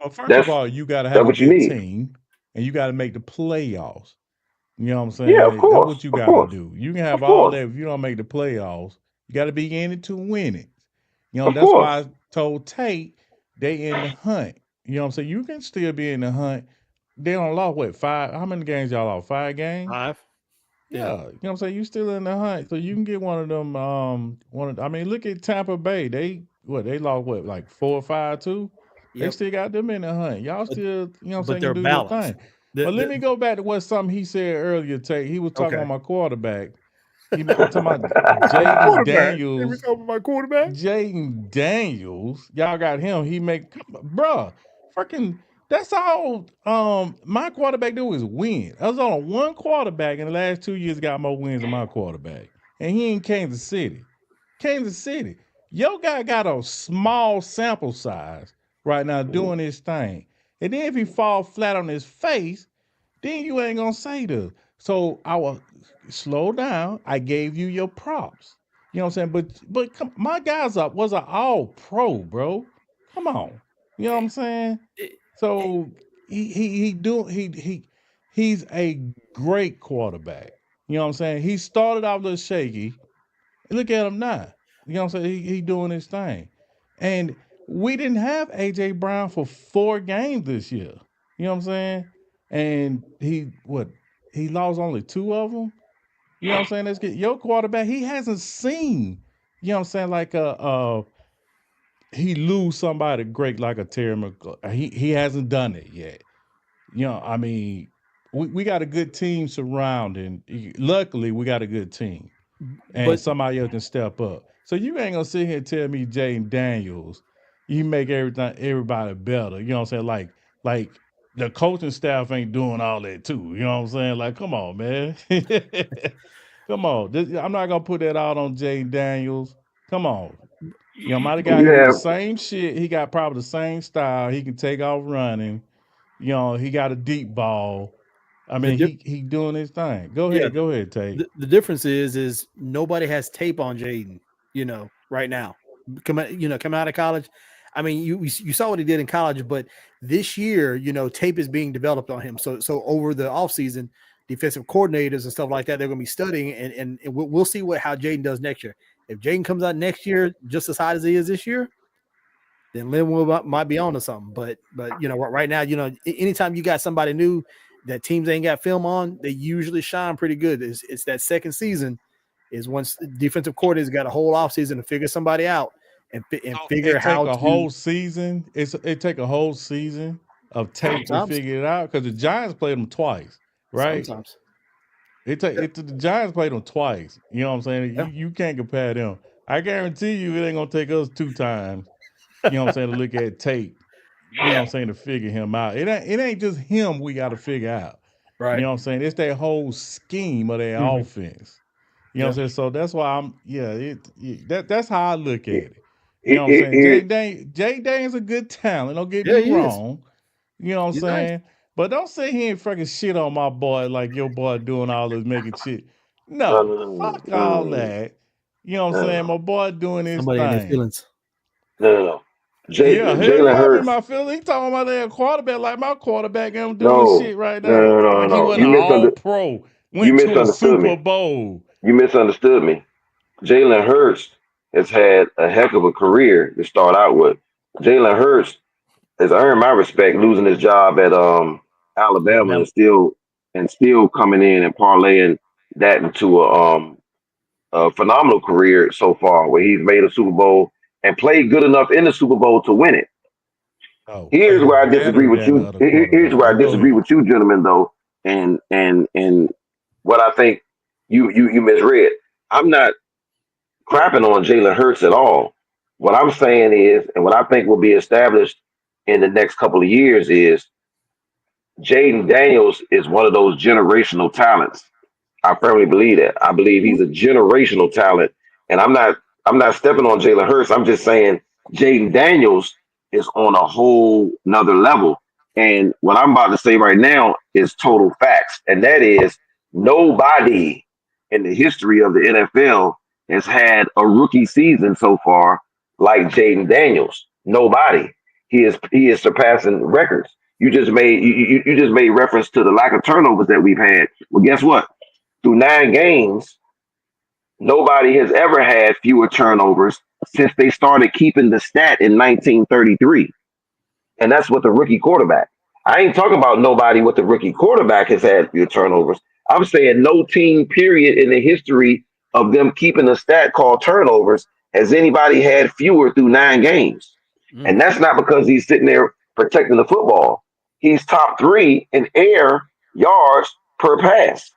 Well, first of That's all, you got to have that's a what you good need. team, and you got to make the playoffs. You know what I'm Yeah, of saying? That's course, what you of got to course, do. You can have of all course, that if you don't make the playoffs. You got to be in it to win it. You know, of that's why course. I told Tate they in the hunt. You know what I'm saying? You can still be in the hunt. They don't lost what 5? How many games y'all lost? 5 games? 5. Yeah. You know what I'm saying? You still in the hunt. So you can get one of them I mean, look at Tampa Bay. They lost like 4 or 5 too? They Yep. still got them in the hunt. Y'all still, you know what I'm But saying, they're can do your balanced. thing. But let me go back to something he said earlier, Tate. He was talking about my quarterback. He was talking about Jaden Daniels. talking about quarterback. Jaden Daniels, y'all got him. He make, bruh, freaking. That's all. My quarterback do is win. I was on one quarterback in the last 2 years got more wins than my quarterback, and he in Kansas City. Kansas City, your guy got a small sample size right now doing his thing, and then if he fall flat on his face, then you ain't gonna say this. So I will slow down. I gave you your props. You know what I'm saying? But come, my guys was an all pro, bro. Come on. You know what I'm saying? So he's a great quarterback. You know what I'm saying? He started off a little shaky. Look at him now. You know what I'm saying? He doing his thing. And we didn't have AJ Brown for 4 games this year. You know what I'm saying? And he lost only 2 of them. You know what I'm saying? Let's get your quarterback. He hasn't seen, you know what I'm saying, like he lose somebody great like a Terry McLaurin. He hasn't done it yet. You know, I mean, we got a good team surrounding. Luckily, we got a good team. And somebody else can step up. So you ain't gonna sit here and tell me Jaden Daniels, you make everybody better. You know what I'm saying? Like the coaching staff ain't doing all that too. You know what I'm saying? Like, come on, man. Come on. I'm not gonna put that out on Jaden Daniels. Come on. You know, my guy can do the same shit. He got probably the same style. He can take off running. You know, he got a deep ball. I mean, he doing his thing. Go ahead, Tate. The difference is nobody has tape on Jaden, you know, right now. Coming out of college. I mean, you saw what he did in college, but this year, you know, tape is being developed on him. So over the offseason, defensive coordinators and stuff like that, they're going to be studying, and we'll see how Jaden does next year. If Jaden comes out next year just as hot as he is this year, then Linwood might be on to something. But you know, right now, you know, anytime you got somebody new that teams ain't got film on, they usually shine pretty good. It's that second season is once defensive coordinators got a whole offseason to figure somebody out and figure how to. Whole season. It take a whole season of tape to figure it out because the Giants played them twice, right? Sometimes. The Giants played them twice. You know what I'm saying? Yeah. You can't compare them. I guarantee you it ain't gonna take us 2 times. You know what I'm saying, to look at tape. You know what I'm saying, to figure him out. It ain't just him we got to figure out. Right. You know what I'm saying? It's that whole scheme of their offense. You know what I'm saying? So that's why that's how I look at it. You know what I'm saying? Jay Dane's a good talent. Don't get me wrong. You know what I'm saying? Nice. But don't sit here and fucking shit on my boy like your boy doing all this making shit. No, fuck all that. You know what I'm saying? My boy doing his Somebody thing. in his feelings. No. Jalen Hurts. My feelings. He talking about that quarterback like my quarterback and I'm doing shit right now. No. He wasn't all pro. Went to a Super Bowl. You misunderstood me. Jalen Hurts has had a heck of a career to start out with. Jalen Hurts has earned my respect losing his job at Alabama and still coming in and parlaying that into a phenomenal career so far, where he's made a Super Bowl and played good enough in the Super Bowl to win it. Here's where I disagree with you. Here's where I disagree with you, gentlemen, though, and what I think you misread. I'm not crapping on Jalen Hurts at all. What I'm saying is, and what I think will be established in the next couple of years is Jaden Daniels is one of those generational talents. I firmly believe that. I believe he's a generational talent, and I'm not stepping on Jalen Hurts. I'm just saying Jaden Daniels is on a whole nother level. And what I'm about to say right now is total facts, and that is nobody in the history of the NFL has had a rookie season so far like Jaden Daniels. Nobody. He is surpassing records. You just made reference to the lack of turnovers that we've had. Well, guess what? Through 9 games, nobody has ever had fewer turnovers since they started keeping the stat in 1933. And that's with the rookie quarterback. I ain't talking about nobody with the rookie quarterback has had fewer turnovers. I'm saying no team, period, in the history of them keeping a stat called turnovers has anybody had fewer through 9 games. And that's not because he's sitting there protecting the football. He's top 3 in air yards per pass.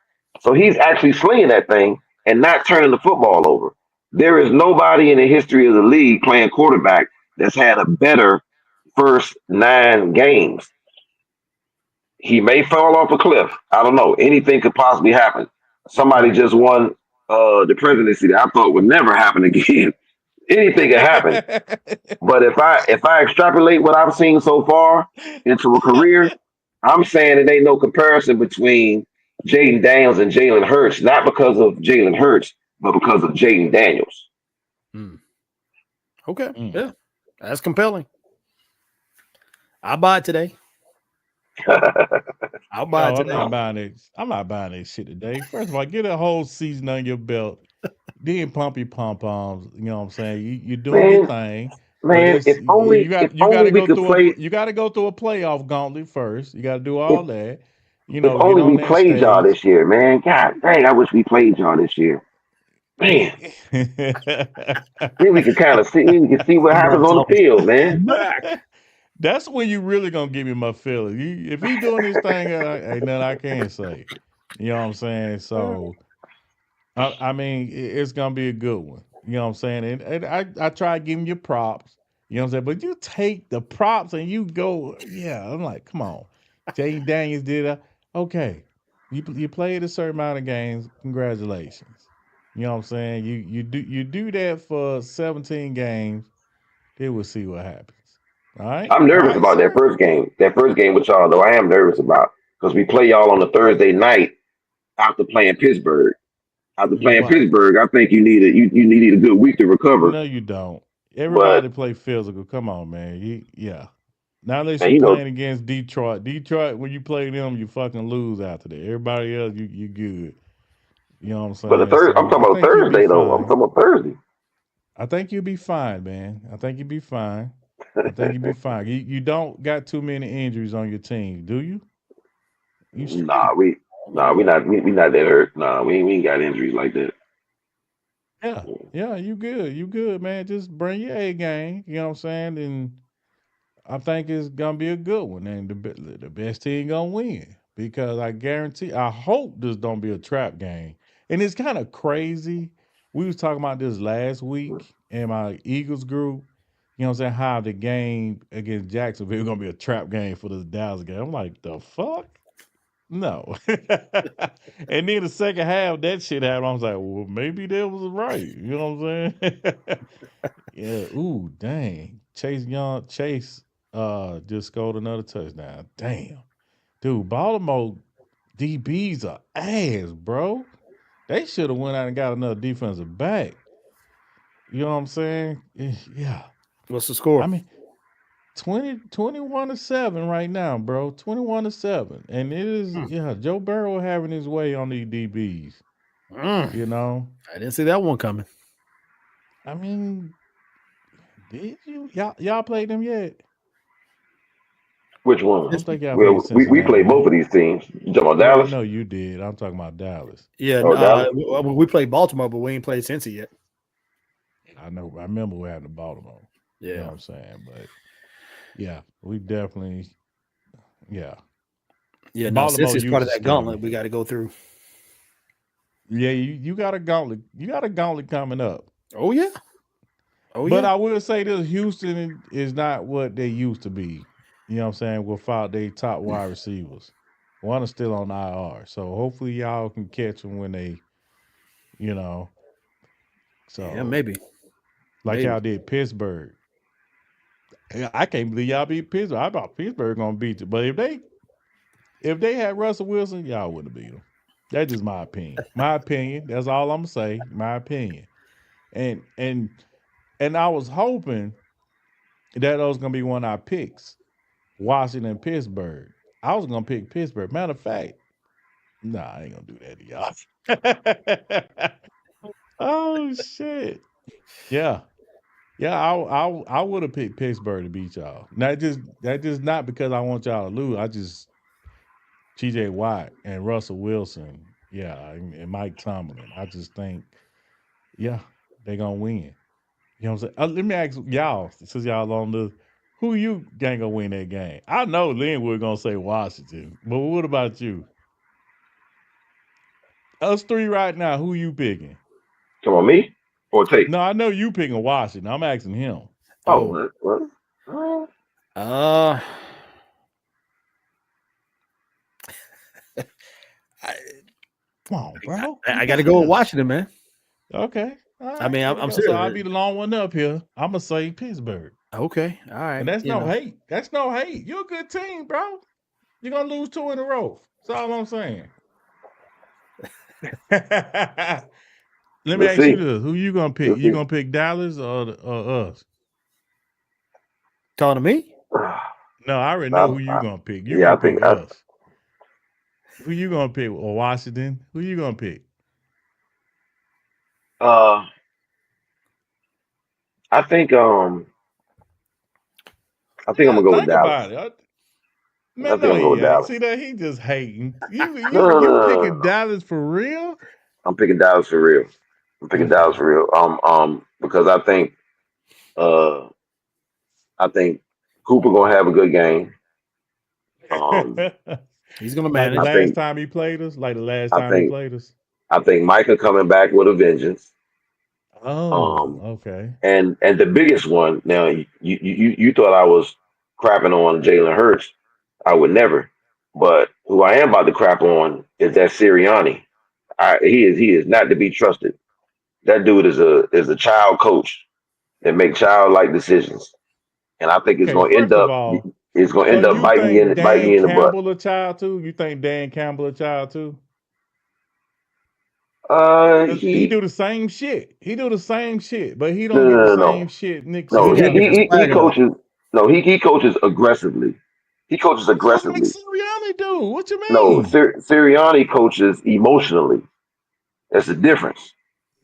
So he's actually slinging that thing and not turning the football over. There is nobody in the history of the league playing quarterback that's had a better first 9 games. He may fall off a cliff. I don't know. Anything could possibly happen. Somebody just won the presidency that I thought would never happen again. Anything can happen. But if I extrapolate what I've seen so far into a career, I'm saying it ain't no comparison between Jaden Daniels and Jalen Hurts, not because of Jalen Hurts, but because of Jaden Daniels. Okay. Yeah. That's compelling. I'll buy it today. I'll buy it today. I'm not buying that shit today. First of all, get a whole season on your belt. Then pump your pom-poms. You know what I'm saying? You're doing your thing. Man, you got to go through a playoff gauntlet first. You got to do all that. You know, if only we played y'all this year, man. God dang, I wish we played y'all this year. Man. Then we can kind of see what happens on the field, man. That's when you really gonna give me my feelings. If he doing his thing, ain't nothing I can say. You know what I'm saying? So, I mean, it's gonna be a good one. You know what I'm saying? And I try giving you props. You know what I'm saying? But you take the props and you go, yeah. I'm like, come on. Jaden Daniels did that. Okay, you played a certain amount of games. Congratulations. You know what I'm saying? You do that for 17 games. Then we'll see what happens. All right. I'm nervous about that first game. That first game with y'all, though, I am nervous about because we play y'all on a Thursday night after playing Pittsburgh. After playing Pittsburgh, I think you need a good week to recover. No, you don't. Everybody play physical. Come on, man. Now unless you're playing against Detroit. Detroit, when you play them, you fucking lose after that. Everybody else, you good. You know what I'm saying? But I'm talking about Thursday, though. I'm talking about Thursday. I think you'll be fine, man. I think you'll be fine. You don't got too many injuries on your team, do you? Nah, we not that hurt. Nah, we ain't got injuries like that. Yeah, you good, man. Just bring your A game. You know what I'm saying? And I think it's gonna be a good one, and the best team gonna win because I hope this don't be a trap game. And it's kind of crazy. We was talking about this last week in my Eagles group. You know what I'm saying? How the game against Jacksonville is gonna be a trap game for the Dallas game. I'm like, the fuck? No. And then the second half, that shit happened. I was like, well, maybe that was right. You know what I'm saying? Yeah. Ooh, dang. Chase just scored another touchdown. Damn. Dude, Baltimore DBs are ass, bro. They should have went out and got another defensive back. You know what I'm saying? Yeah. What's the score? I mean, 21-7 right now, bro. 21-7. And it is, Joe Burrow having his way on these DBs. You know? I didn't see that one coming. I mean, did you? Y'all played them yet? Which one? I don't think y'all well, we played both of these teams. You talking about Dallas? No, you did. I'm talking about Dallas. Yeah, Dallas? We played Baltimore, but we ain't played Cincy yet. I know. I remember we had the Baltimore. Yeah. You know what I'm saying? But yeah, we definitely, Yeah, no, Cincy's part of that gauntlet we got to go through. Yeah, you got a gauntlet. You got a gauntlet coming up. Oh, yeah. But I will say this, Houston is not what they used to be. you know what I'm saying, without their top wide receivers. One is still on IR. So hopefully y'all can catch them when they, you know. So Yeah, maybe. like Maybe. y'all did Pittsburgh. I can't believe y'all beat Pittsburgh. I thought Pittsburgh gonna beat you. But if they had Russell Wilson, y'all wouldn't have beat them. That's just my opinion. My opinion. That's all I'm gonna say. My opinion. And I was hoping that was gonna be one of our picks. Washington, Pittsburgh. I was gonna pick Pittsburgh. Matter of fact, nah, I ain't gonna do that to y'all. Oh shit. Yeah. Yeah, I would have picked Pittsburgh to beat y'all. That just not because I want y'all to lose. I just TJ Watt and Russell Wilson, yeah, and Mike Tomlin. I just think, yeah, they're gonna win. You know what I'm saying? Let me ask y'all, since y'all on the, who you gang gonna win that game? I know Linwood gonna say Washington, but what about you? Us three right now, who you picking? Come on, me or Tate? No, I know you picking Washington. I'm asking him. Oh, what? Come on, bro. I got to go with Washington, man. Okay. All I mean, right, I'm so serious. I'll be the long one up here. I'm gonna say Pittsburgh. Okay, all right. And that's no hate. That's no hate. You're a good team, bro. You're gonna lose 2 in a row. That's all I'm saying. Let me ask you this: who you gonna pick? You gonna pick Dallas or us? Talking to me? No, I already know who you gonna pick. You Yeah, gonna pick us. Who you gonna pick? Or Washington? Who you gonna pick? I think I'm gonna go with Dallas. About it. Man, I think I'm gonna go with Dallas. See that he just hating. You No. picking Dallas for real? I'm picking Dallas for real. Dallas for real. Because I think Cooper gonna have a good game. He's gonna manage. Like the last time he played us. I think Micah coming back with a vengeance. Oh, okay. And the biggest one. Now, you thought I was crapping on Jalen Hurts. I would never. But who I am about to crap on is that Sirianni. He is not to be trusted. That dude is a child coach that make childlike decisions, and I think it's going to end up. It's going to end up biting me in the butt. Campbell a child too? You think Dan Campbell a child too? He do the same shit. He do the same shit, but he don't get the same shit. Nick, no, he coaches. No, he coaches aggressively. He coaches aggressively. What Sirianni do? What you mean? No, Sirianni coaches emotionally. That's the difference.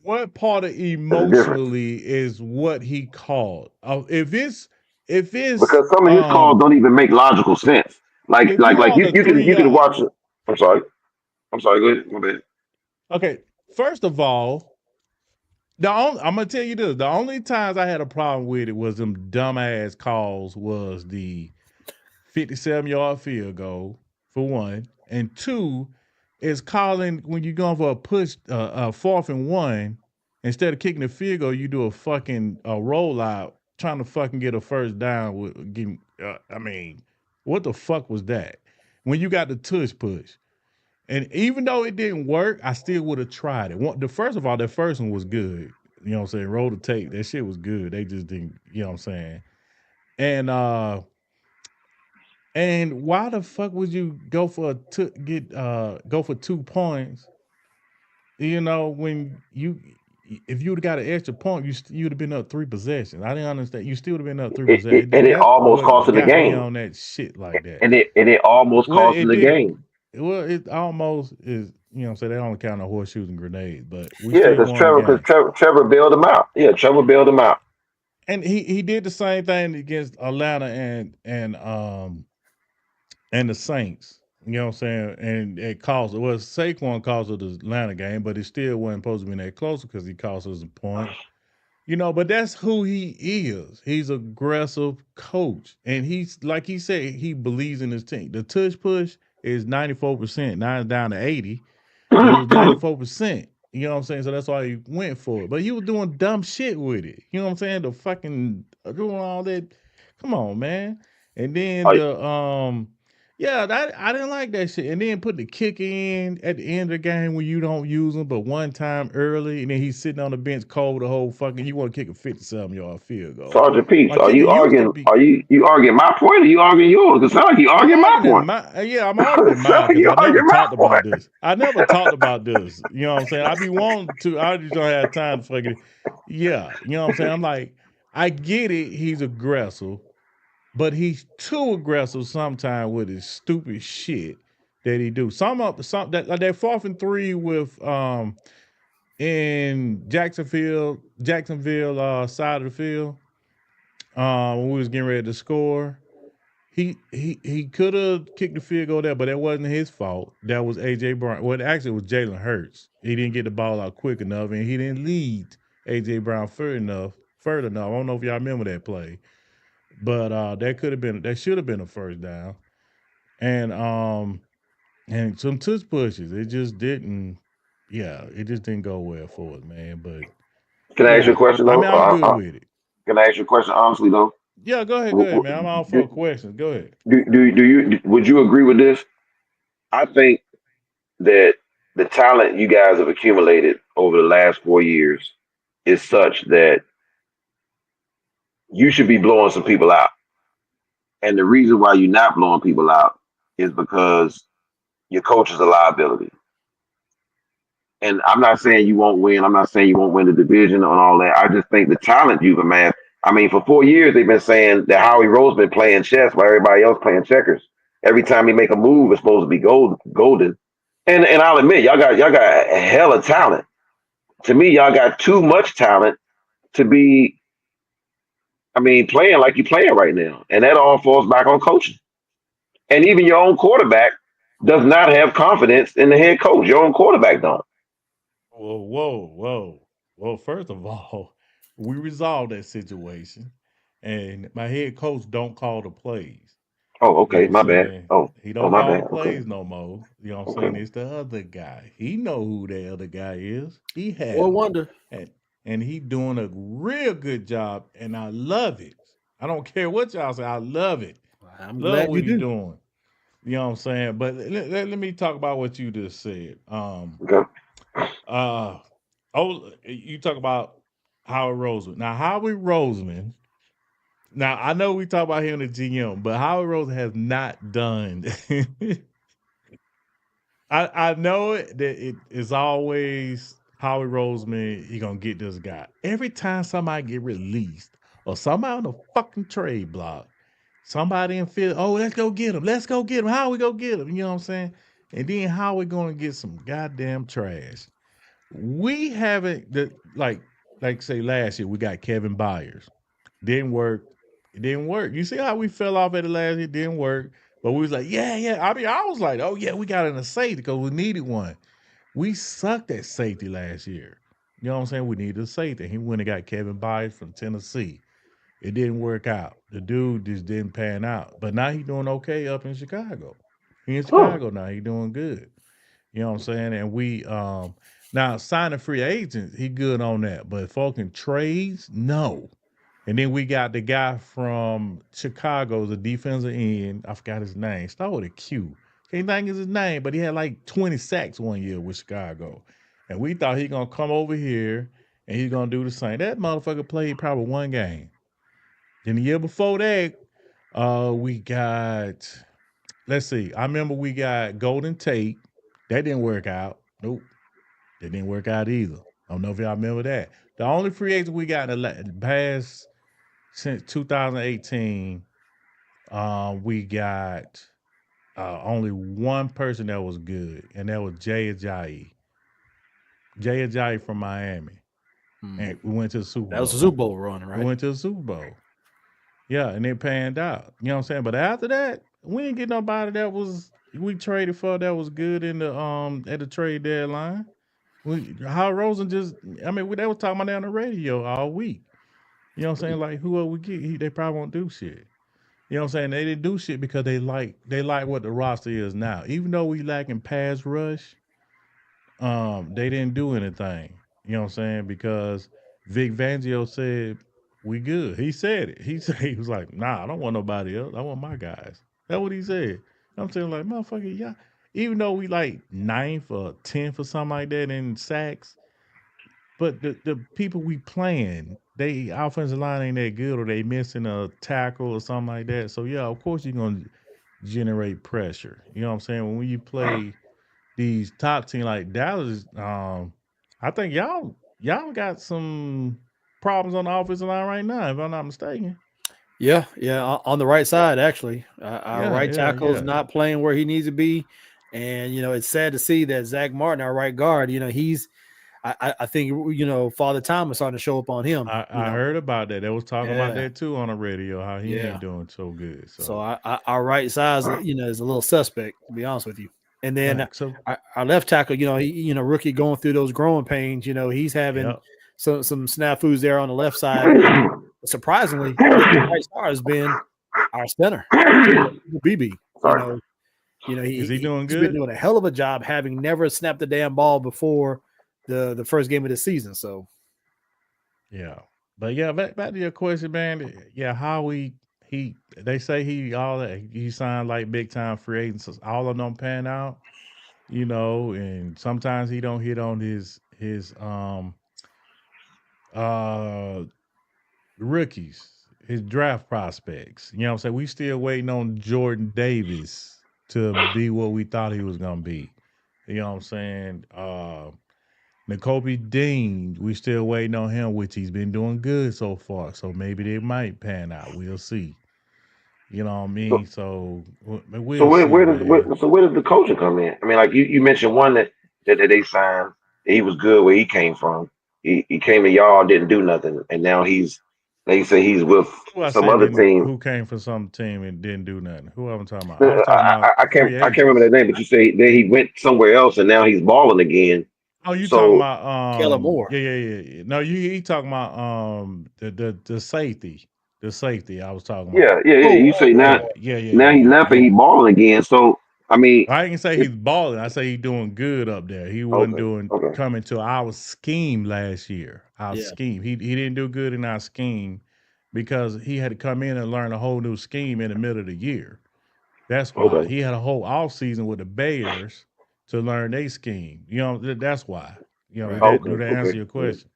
What part of emotionally is what he called? If it's because some of his calls don't even make logical sense. Like you can watch it. I'm sorry. Go ahead. My bad. Okay. First of all, I'm gonna tell you this: the only times I had a problem with it was them dumbass calls. Was the 57-yard field goal for one, and two is calling when you're going for a push, 4th and 1. Instead of kicking the field goal, you do a fucking rollout, trying to fucking get a first down. With getting, I mean, what the fuck was that? When you got the tush push. And even though it didn't work, I still would have tried it. First of all, that first one was good. You know what I'm saying? Roll the tape. That shit was good. They just didn't, you know what I'm saying? And why the fuck would you go for 2 points? You know, when if you would have got an extra point, you'd have been up 3 possessions. I didn't understand. You still would have been up 3 possessions. And it almost cost him the game. On that shit like that. And it almost cost him the game. Well, it almost is. You know what I'm saying? They don't count on horseshoes and grenades, but because Trevor bailed him out. Yeah, Trevor bailed him out. And he did the same thing against Atlanta and the Saints. You know what I'm saying? And it cost Saquon cost us the Atlanta game, but it still wasn't supposed to be that close because he cost us a point. You know, but that's who he is. He's an aggressive coach. And he's, like he said, he believes in his team. The tush push is 94%. Now it's down to 80. It was 94%. You know what I'm saying? So that's why he went for it. But he was doing dumb shit with it. You know what I'm saying? The fucking doing all that. Come on, man. And then Oh, I didn't like that shit. And then put the kick in at the end of the game when you don't use him, but one time early, and then he's sitting on the bench cold the whole fucking. You want to kick a 50-something yard field goal. Sergeant Peach, My kicker used to be. Are you arguing my point or you arguing yours? It sounds like you I'm arguing my arguing point. my I'm arguing Sound mine like because you I never arguing my talked about point. this. I never talked about this. You know what I'm saying? I be wanting to. I just don't have time to fucking. Yeah, you know what I'm saying. I'm like, I get it. He's aggressive, but he's too aggressive sometimes with his stupid shit that he do. Some that like that 4th and 3 with in Jacksonville side of the field when we was getting ready to score. He could have kicked the field goal there, but that wasn't his fault. That was AJ Brown. Well, actually, it was Jalen Hurts. He didn't get the ball out quick enough, and he didn't lead AJ Brown further enough. I don't know if y'all remember that play, but that should have been a first down. And some tush pushes. It just didn't. Yeah, it just didn't go well for us, man. But Can I ask you a yeah, question I though? mean, I'm good with it. Can I ask you a question honestly though? Yeah, go ahead, W- man. I'm all for Do, questions. Go ahead. would you agree with this? I think that the talent you guys have accumulated over the last 4 years is such that you should be blowing some people out. And the reason why you're not blowing people out is because your coach is a liability. And I'm not saying you won't win. I'm not saying you won't win the division and all that. I just think the talent you've amassed. I mean, for 4 years they've been saying that Howie Rose been playing chess while everybody else playing checkers. Every time he make a move, it's supposed to be golden. And I'll admit, y'all got a hell of talent. To me, y'all got too much talent to be. I mean, playing like you're playing right now, and that all falls back on coaching. And even your own quarterback does not have confidence in the head coach. Your own quarterback don't. Whoa. Well, first of all, we resolved that situation, and my head coach don't call the plays. Oh, You know okay, what I'm my bad. saying? He Oh, don't my call bad. the Okay, plays no more. You know what I'm saying? okay. It's the other guy. He know who the other guy is. He Boy had him, wonder. and he doing a real good job, and I love it. I don't care what y'all say. I love it. I'm Love glad you what he do. doing. You know what I'm saying? But let me talk about what you just said. Okay. Uh, you talk about Howard Roseman. Now, Howard Roseman. Now, I know we talk about him the GM, but Howard Roseman has not done. I know that it is always Howard Roseman. He gonna get this guy every time somebody get released or somebody on the fucking trade block. Somebody in Philly, oh, let's go get him. Let's go get him. How we go get him? You know what I'm saying? And then how we gonna get some goddamn trash? We haven't like say last year we got Kevin Byers. Didn't work. It didn't work. You see how we fell off at the last year? It didn't work. But we was like, yeah. I mean, I was like, oh yeah, we got in a safety because we needed one. We sucked at safety last year. You know what I'm saying? We needed a safety. He went and got Kevin Byers from Tennessee. It didn't work out. The dude just didn't pan out. But now he's doing okay up in Chicago. He in Huh. Chicago now. He doing good. You know what I'm saying? And we now signing free agents, he good on that. But fucking trades, no. And then we got the guy from Chicago, the defensive end. I forgot his name. Start with a Q. Can't think of his name, but he had like 20 sacks one year with Chicago. And we thought he gonna come over here and he's gonna do the same. That motherfucker played probably one game. Then the year before that, we got let's see. I remember we got Golden Tate. That didn't work out. Nope. That didn't work out either. I don't know if y'all remember that. The only free agent we got in the past since 2018, we got only one person that was good, and that was Jay Ajayi. Jay Ajayi from Miami. And we went to the Super That was a Bowl. Super Bowl run, We right? went to the Super Bowl. Yeah, and it panned out. You know what I'm saying? But after that, we didn't get nobody that was we traded for that was good in the at the trade deadline. Howard Rosen just I mean, they was talking about that on the radio all week. You know what I'm saying? Like whoever we get, they probably won't do shit. You know what I'm saying? They didn't do shit because they like what the roster is now. Even though we lacking pass rush, they didn't do anything. You know what I'm saying? Because Vic Fangio said we good. He said it. He was like, nah, I don't want nobody else. I want my guys. That's what he said. I'm saying like, motherfucker, yeah. Even though we like 9th or 10th or something like that in sacks, but the people we playing, they offensive line ain't that good, or they missing a tackle or something like that. So yeah, of course you're gonna generate pressure. You know what I'm saying? When you play these top team like Dallas, I think y'all got some problems on the offensive line right now, if I'm not mistaken. Yeah, on the right side actually. Our right tackle is not playing where he needs to be, and it's sad to see that Zach Martin, our right guard, he's. I think Father Time is starting to show up on him. I heard about that. They was talking about that too on the radio. How he ain't doing so good. So our right side, is a little suspect, to be honest with you. And then our left tackle, he rookie going through those growing pains. He's having some snafus there on the left side. Surprisingly, the right star has been our center, BB. Is he doing good? He's been doing a hell of a job, having never snapped the damn ball before the first game of the season. So but back to your question, man. How they say he signed like big time free agents. All of them pan out, and sometimes he don't hit on his rookies, his draft prospects. You know what I'm saying? We still waiting on Jordan Davis to be what we thought he was gonna be. You know what I'm saying? Nakobe Dean, we still waiting on him, which he's been doing good so far. So maybe they might pan out. We'll see. You know what I mean? So where does the coaching come in? I mean, like you mentioned one that they signed. He was good where he came from. He came to y'all, didn't do nothing, and now they say he's with some other team. Who came from some team and didn't do nothing? Who I'm talking about? I can't remember that name, but you say that he went somewhere else and now he's balling again. Oh, you talking about Kellen Moore? Yeah. No, he talking about the safety. The safety I was talking about. Yeah. You say now. Now he left and he balling again. So I mean, I didn't say he's balling. I say he's doing good up there. He wasn't coming to our scheme last year. Our scheme. He didn't do good in our scheme because he had to come in and learn a whole new scheme in the middle of the year. That's why he had a whole off season with the Bears to learn their scheme. That's why. Did that answer your question?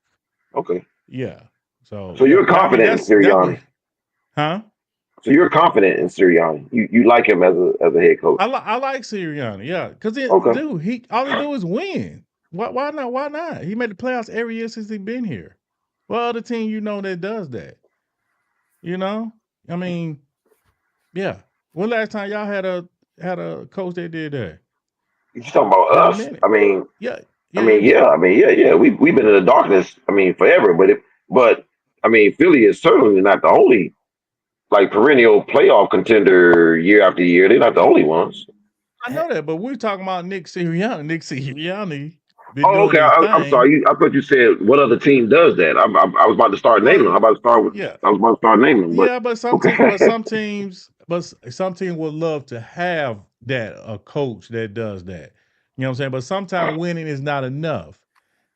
Okay. Yeah. So you're confident in Sirianni? Huh? So you're confident in Sirianni. You like him as a head coach. I like Sirianni, because dude, all he do is win. Why not? Why not? He made the playoffs every year since he's been here. What other team that does that? I mean, when last time y'all had a coach that did that? You talking about us? I mean, We've been in the darkness. I mean, forever. But I mean, Philly is certainly not the only perennial playoff contender year after year. They're not the only ones. I know that, but we're talking about Nick Sirianni. Oh, okay. I'm sorry. I thought you said what other team does that. I was about to start naming them. I was about to start naming them. But some teams would love to have a coach that does that. You know what I'm saying? But sometimes winning is not enough.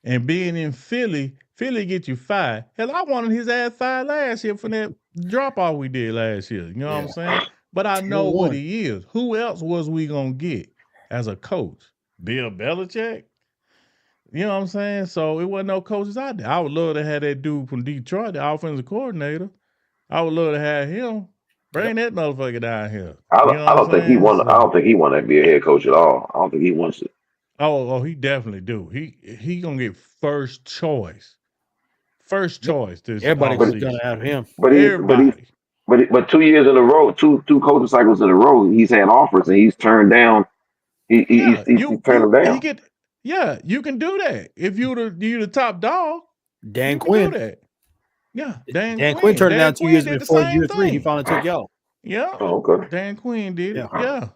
And being in Philly get you fired. Hell, I wanted his ass fired last year for that drop off we did last year. You know what I'm saying? But I know what he is. Who else was we gonna get as a coach? Bill Belichick? You know what I'm saying? So it wasn't no coaches out there. I would love to have that dude from Detroit, the offensive coordinator. I would love to have him. Bring that motherfucker down here. I don't think he want to be a head coach at all. I don't think he wants it. Oh, he definitely do. He gonna get first choice. First choice. Everybody's gonna have him. But 2 years in a row, two coaching cycles in a row, he's had offers and he's turned down. He's turned them down. You can do that if you're the top dog. Dan Quinn. Do that. Yeah, Dan Quinn turned it down 2 years before year 3. He finally took y'all. Yeah. Oh, okay. Dan Quinn did it. Yeah.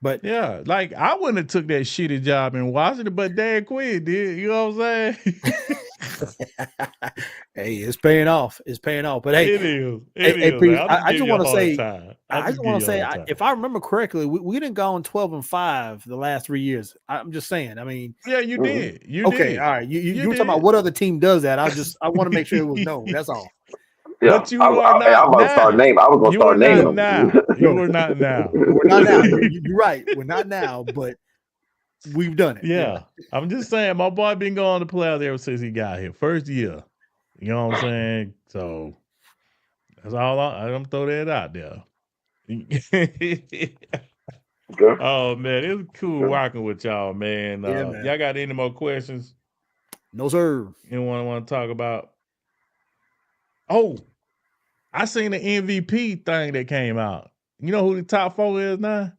But I wouldn't have took that shitty job in Washington, but Dan Quinn did. You know what I'm saying? Hey, it's paying off. But hey, it is. I just want to say, if I remember correctly, we didn't go on 12-5 the last 3 years. I'm just saying. I mean, yeah, you did. Okay, all right. You were talking about what other team does that. I want to make sure it was known. That's all. Yeah, But you are not I'm about to start now. naming. I was going to You are start not naming them. now. You are not now. We're not now. You're right. We're not now, but we've done it. Yeah. I'm just saying, my boy been going to play out there since he got here. First year. You know what I'm saying? So that's all I'm throw that out there. Okay. Oh man, it was cool Okay. rocking with y'all, man. Yeah, man. Y'all got any more questions? No, sir. Anyone want to talk about? Oh, I seen the MVP thing that came out. You know who the top 4 is now?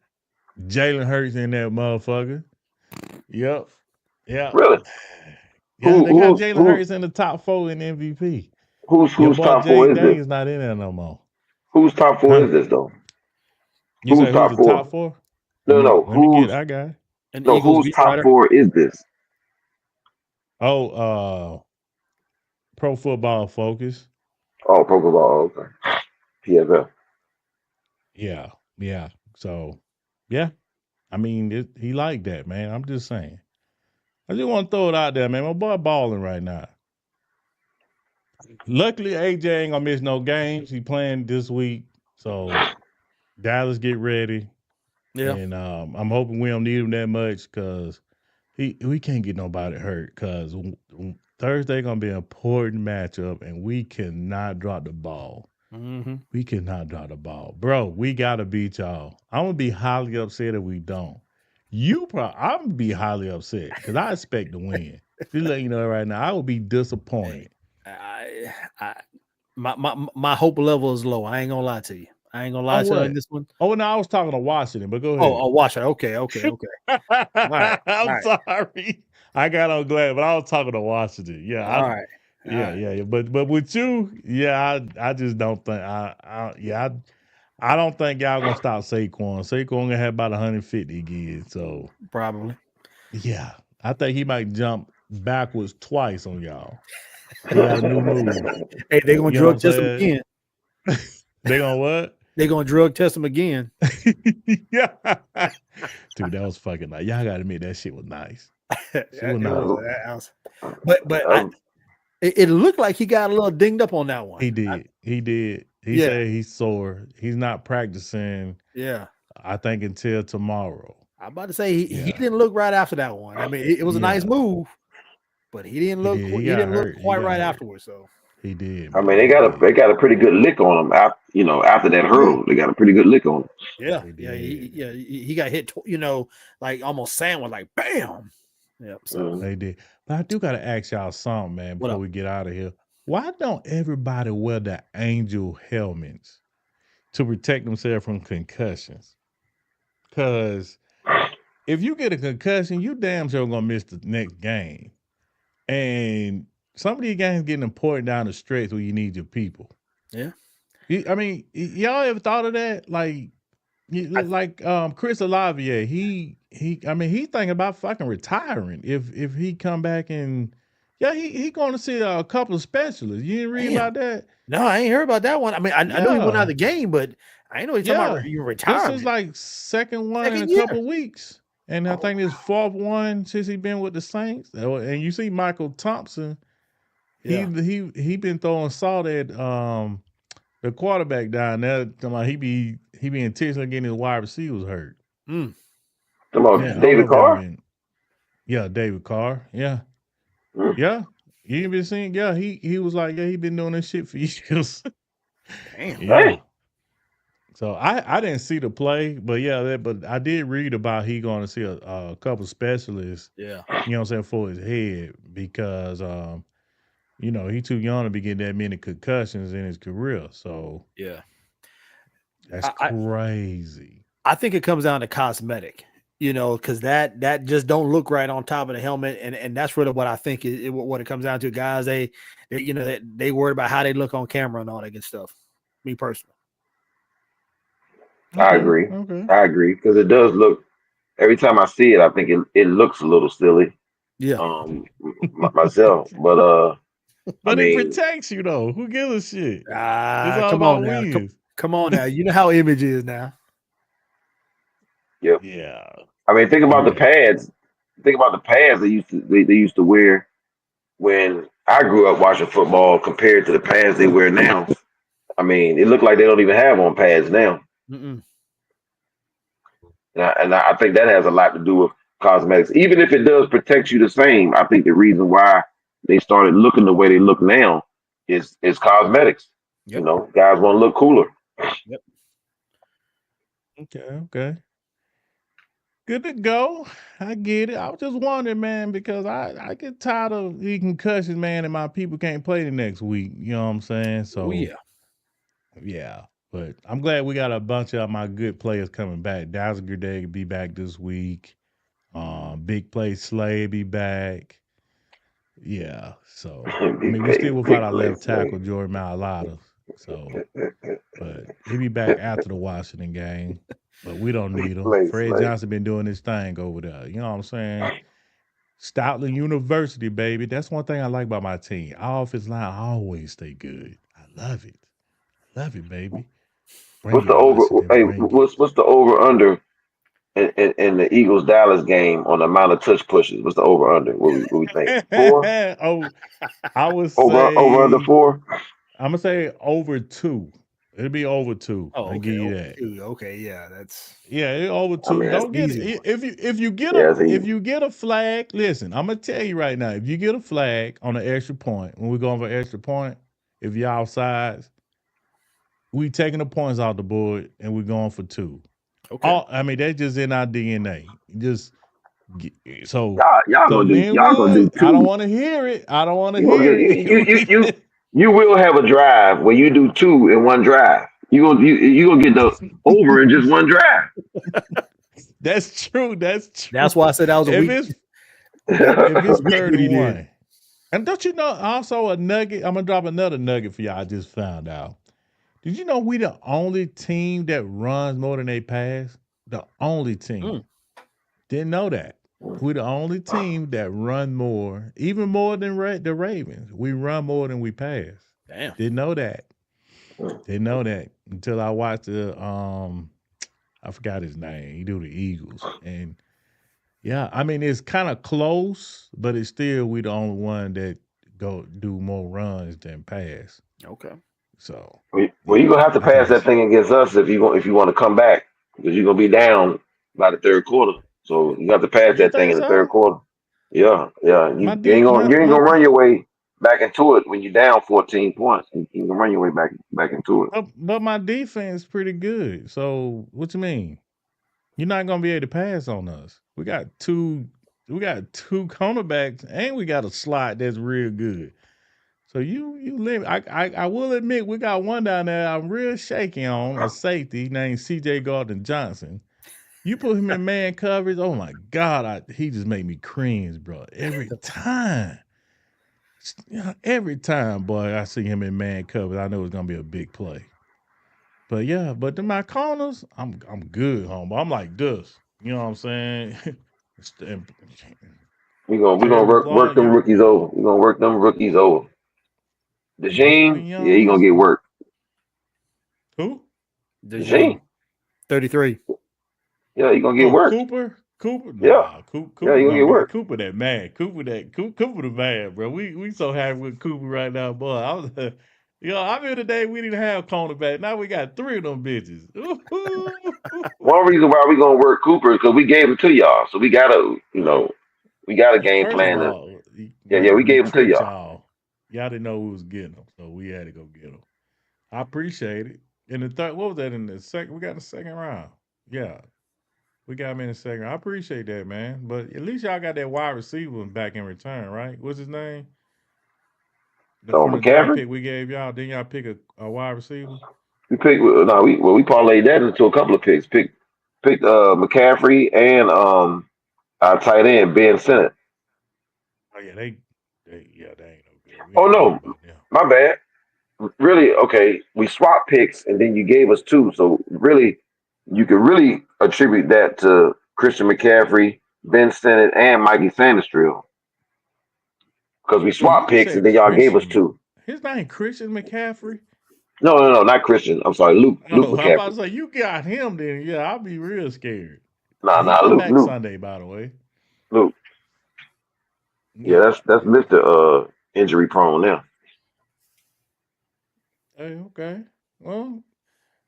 Jalen Hurts in that motherfucker. Yep. Yeah. Really? Yeah, they got Who's Jalen Hurts in the top 4 in MVP. Your whose boy top 4 Jay is Day this? is not in there no more. Whose top 4 Huh? is this though? You Who's say top who's the 4? top 4? No. Let me get. I got it. An No, Eagles whose beat top writer. 4 is this? Oh, Pro Football Focus. Oh, Pro Football. Okay. PFL. Yeah. So, yeah. I mean, he like that, man. I'm just saying. I just want to throw it out there, man. My boy balling right now. Luckily, AJ ain't gonna miss no games. He playing this week, so Dallas get ready. Yeah. And I'm hoping we don't need him that much because we can't get nobody hurt because Thursday gonna be an important matchup, and we cannot drop the ball. Mm-hmm. We cannot drop the ball, bro. We gotta beat y'all. I'm gonna be highly upset if we don't. I'm gonna be highly upset because I expect to win. Just letting you know right now, I will be disappointed. My hope level is low. I ain't gonna lie to you. I ain't gonna lie to you on this one. Oh, no, I was talking to Washington, but go ahead. Oh, Washington. Okay. All right. I'm sorry. I got on glad, but I was talking to Washington. Yeah. All right. Yeah. But with you, yeah, I just don't think I don't think y'all gonna stop Saquon. Saquon gonna have about 150 again. So probably. Yeah. I think he might jump backwards twice on y'all. He got a new move. Hey, they're gonna drug test him again. They gonna what? They're gonna drug test him again. Yeah. Dude, that was fucking nice. Y'all gotta admit that shit was nice. It looked like he got a little dinged up on that one. He did. He said he's sore. He's not practicing. Yeah. I think until tomorrow. I'm about to say he didn't look right after that one. I mean, it was a nice move, but he didn't look look quite right afterwards. So he did. I mean, they got a pretty good lick on him after that hurdle. They got a pretty good lick on him. Yeah. He got hit, like almost sandwiched, like bam. Yep. So they did. But I do gotta ask y'all something, man, before we get out of here. Why don't everybody wear the angel helmets to protect themselves from concussions? Because if you get a concussion, you damn sure gonna miss the next game. And some of these games getting important down the stretch where you need your people. Yeah. I mean, y'all ever thought of that? Like Chris Olave, he's thinking about fucking retiring if he come back and he going to see a couple of specialists. You didn't read about that? No, I ain't heard about that one. I mean, I know he went out of the game, but I ain't know he's talking about you retiring. This is like second one in a couple of weeks. And I think this fourth one since he been with the Saints. And you see Michael Thompson, he been throwing salt at the quarterback down there. He be intentionally getting his wide receivers hurt. David Carr? David Carr. Yeah. Yeah. You ain't been seeing? Yeah, he was like, he been doing this shit for years. Damn. Yeah. So I didn't see the play, but but I did read about he going to see a couple specialists. Yeah. You know what I'm saying, for his head because he too young to be getting that many concussions in his career. So yeah. That's crazy. I think it comes down to cosmetic. Because that just don't look right on top of the helmet, and that's really what I think is what it comes down to. Guys, they worry about how they look on camera and all that good stuff. Me personally, I agree. Okay. I agree because it does look. Every time I see it, I think it looks a little silly. Yeah. Myself, but it protects you though. Who gives a shit? It's all come on now. Come on now. You know how image is now. Yep. Yeah. I mean, think about the pads. Think about the pads they used to wear when I grew up watching football compared to the pads they wear now. I mean, it looked like they don't even have on pads now. Mm-mm. And I think that has a lot to do with cosmetics. Even if it does protect you the same, I think the reason why they started looking the way they look now is cosmetics. Yep. Guys want to look cooler. Yep. Okay. Good to go. I get it. I was just wondering, man, because I get tired of the concussions, man, and my people can't play the next week. You know what I'm saying? So yeah. But I'm glad we got a bunch of my good players coming back. Dazzler Day will be back this week. Big Play Slay be back. Yeah. So we still without our left tackle, Jordan Mailata. So, but he'll be back after the Washington game. But we don't need him. Fred Johnson been doing his thing over there. You know what I'm saying? Stoutland University, baby. That's one thing I like about my team. Our offensive line always stay good. I love it. Love it, baby. What's the over? Hey, what's the over under in the Eagles Dallas game on the amount of touch pushes? What's the over under? What we think? 4? Oh, I would say over under 4. I'm gonna say over 2. It'll be over 2. Oh, I'll give you that. Okay, yeah, that's over 2. I mean, Don't get it. If you get a flag, listen, I'm gonna tell you right now. If you get a flag on an extra point, when we're going for extra point, if you're outside, we taking the points off the board and we're going for 2. okay. I mean, that's just in our DNA. Just so y'all gonna do 2. I don't want to hear it. I don't want to hear it. You will have a drive where you do 2 in one drive. You gonna get the over in just one drive. That's true. That's why I said that was a week. If it's 31. And don't you know also a nugget? I'm gonna drop another nugget for y'all. I just found out. Did you know we the only team that runs more than they pass? The only team. Didn't know that. We're the only team that run more, even more than the Ravens. We run more than we pass. Damn. Didn't know that. Didn't know that until I watched the I forgot his name. He do the Eagles. And yeah, I mean it's kind of close, but it's still we the only one that go do more runs than pass. Okay. So well, you're gonna have to pass that thing against us if you want to come back, because you're gonna be down by the third quarter. So you have to pass that thing in the third quarter. Yeah. You ain't gonna run your way back into it when you're down 14 points. You can run your way back into it. But my defense is pretty good. So what you mean? You're not gonna be able to pass on us. We got two cornerbacks and we got a slot that's real good. So you limit. I will admit we got one down there I'm real shaky on, a safety named CJ Gardner Johnson. You put him in man coverage, oh my God, he just made me cringe, bro. Every time, boy, I see him in man coverage, I know it's gonna be a big play. But yeah, but to my corners, I'm good, homie. I'm like this. You know what I'm saying? We're gonna work them rookies over. We're gonna work them rookies over. DeJean, yeah, he gonna get work. Who? DeJean. 33. Yeah, he gonna get work. Cooper? Yeah. Cooper he gonna get work. Cooper that man. Cooper the man, bro. We so happy with Cooper right now, boy. I'm here today. We didn't have cornerback. Now we got 3 of them bitches. One reason why we gonna work Cooper is because we gave him to y'all. So we gotta game plan. We gave him to y'all. Y'all didn't know we was getting them, so we had to go get them. I appreciate it. In the third, what was that in the second? We got the second round. Yeah. We got him in the second. I appreciate that, man. But at least y'all got that wide receiver back in return, right? What's his name? From the draft pick we gave y'all. Didn't y'all pick a wide receiver? We picked. We parlayed that into a couple of picks. Picked McCaffrey and our tight end Ben Sinnott. Oh yeah, they ain't no good. Oh no, my bad. Really? Okay, we swapped picks and then you gave us 2. So really, you could really attribute that to Christian McCaffrey, Ben Sinnott, and Mikey Sanders-Drill. Because we swapped picks and then y'all gave us 2. His name Christian McCaffrey? No, not Christian. I'm sorry, Luke McCaffrey. I'm about to say, you got him then. Yeah, I'll be real scared. Nah, Luke. Sunday, by the way. Luke. Yeah, that's Mr. Injury prone now. Hey, okay. Well,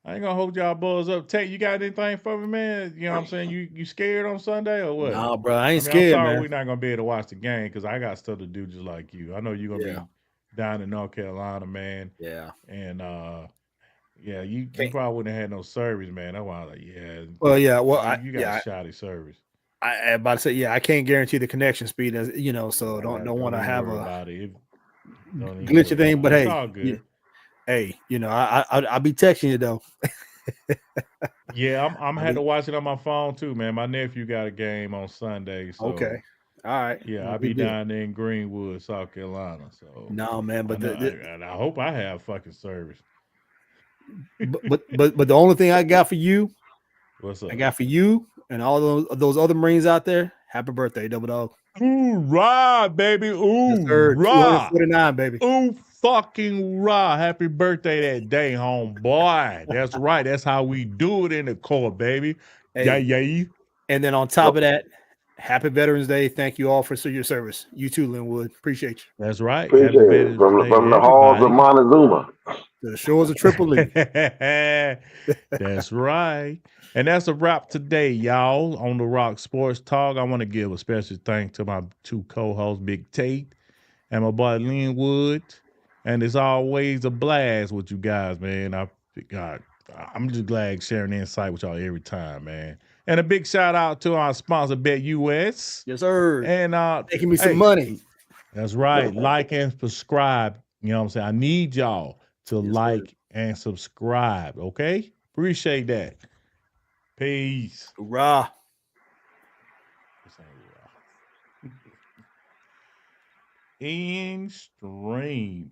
I ain't gonna hold y'all boys up. Tate, you got anything for me, man? You know what I'm saying? You scared on Sunday or what? Nah, bro, I I ain't mean, I'm scared, sorry man. we're not gonna be able to watch the game because I got stuff to do just like you. I know you're gonna Yeah. be down in North Carolina, man. Yeah. And yeah, you Can't- probably wouldn't have had no service, man. That's why I was like, yeah. Well, yeah. Well, you got shoddy service. I about to say, yeah, I can't guarantee the connection speed, as you know, so All don't right, want to even have worry a about it. Don't even glitchy worry thing. about But it. It's hey, all good. you know, I'll be texting you though. Yeah, I'm had to watch it on my phone too, man. My nephew got a game on Sunday, so Okay. All right. yeah, Well, I'll be good deal. down there in Greenwood, South Carolina. So No, man, but I hope I have fucking service. but the only thing I got for you, What's up? I got for you and all those other Marines out there. Happy birthday, Double Dog. Ooh, rah, baby. Ooh, Yes, sir. rah. 249, baby. Ooh, fucking rah. Happy birthday that day, homeboy. That's right. That's how we do it in the court, baby. Hey. Yeah. And then on top of that, happy Veterans Day. Thank you all for your service. You too, Linwood. Appreciate you. That's right. Appreciate Happy it. Veterans From Day to the halls of everybody. Montezuma. To the shores of Tripoli. That's right. And that's a wrap today, y'all, on the Rock Sports Talk. I want to give a special thanks to my two co-hosts, Big Tate and my boy Linwood. And it's always a blast with you guys, man. I'm just glad sharing insight with y'all every time, man. And a big shout out to our sponsor, Bet US. Yes, sir. And making me some money. That's right. Like and subscribe. You know what I'm saying? I need y'all to like and subscribe. Okay? Appreciate that. Peace. Hoorah. In stream.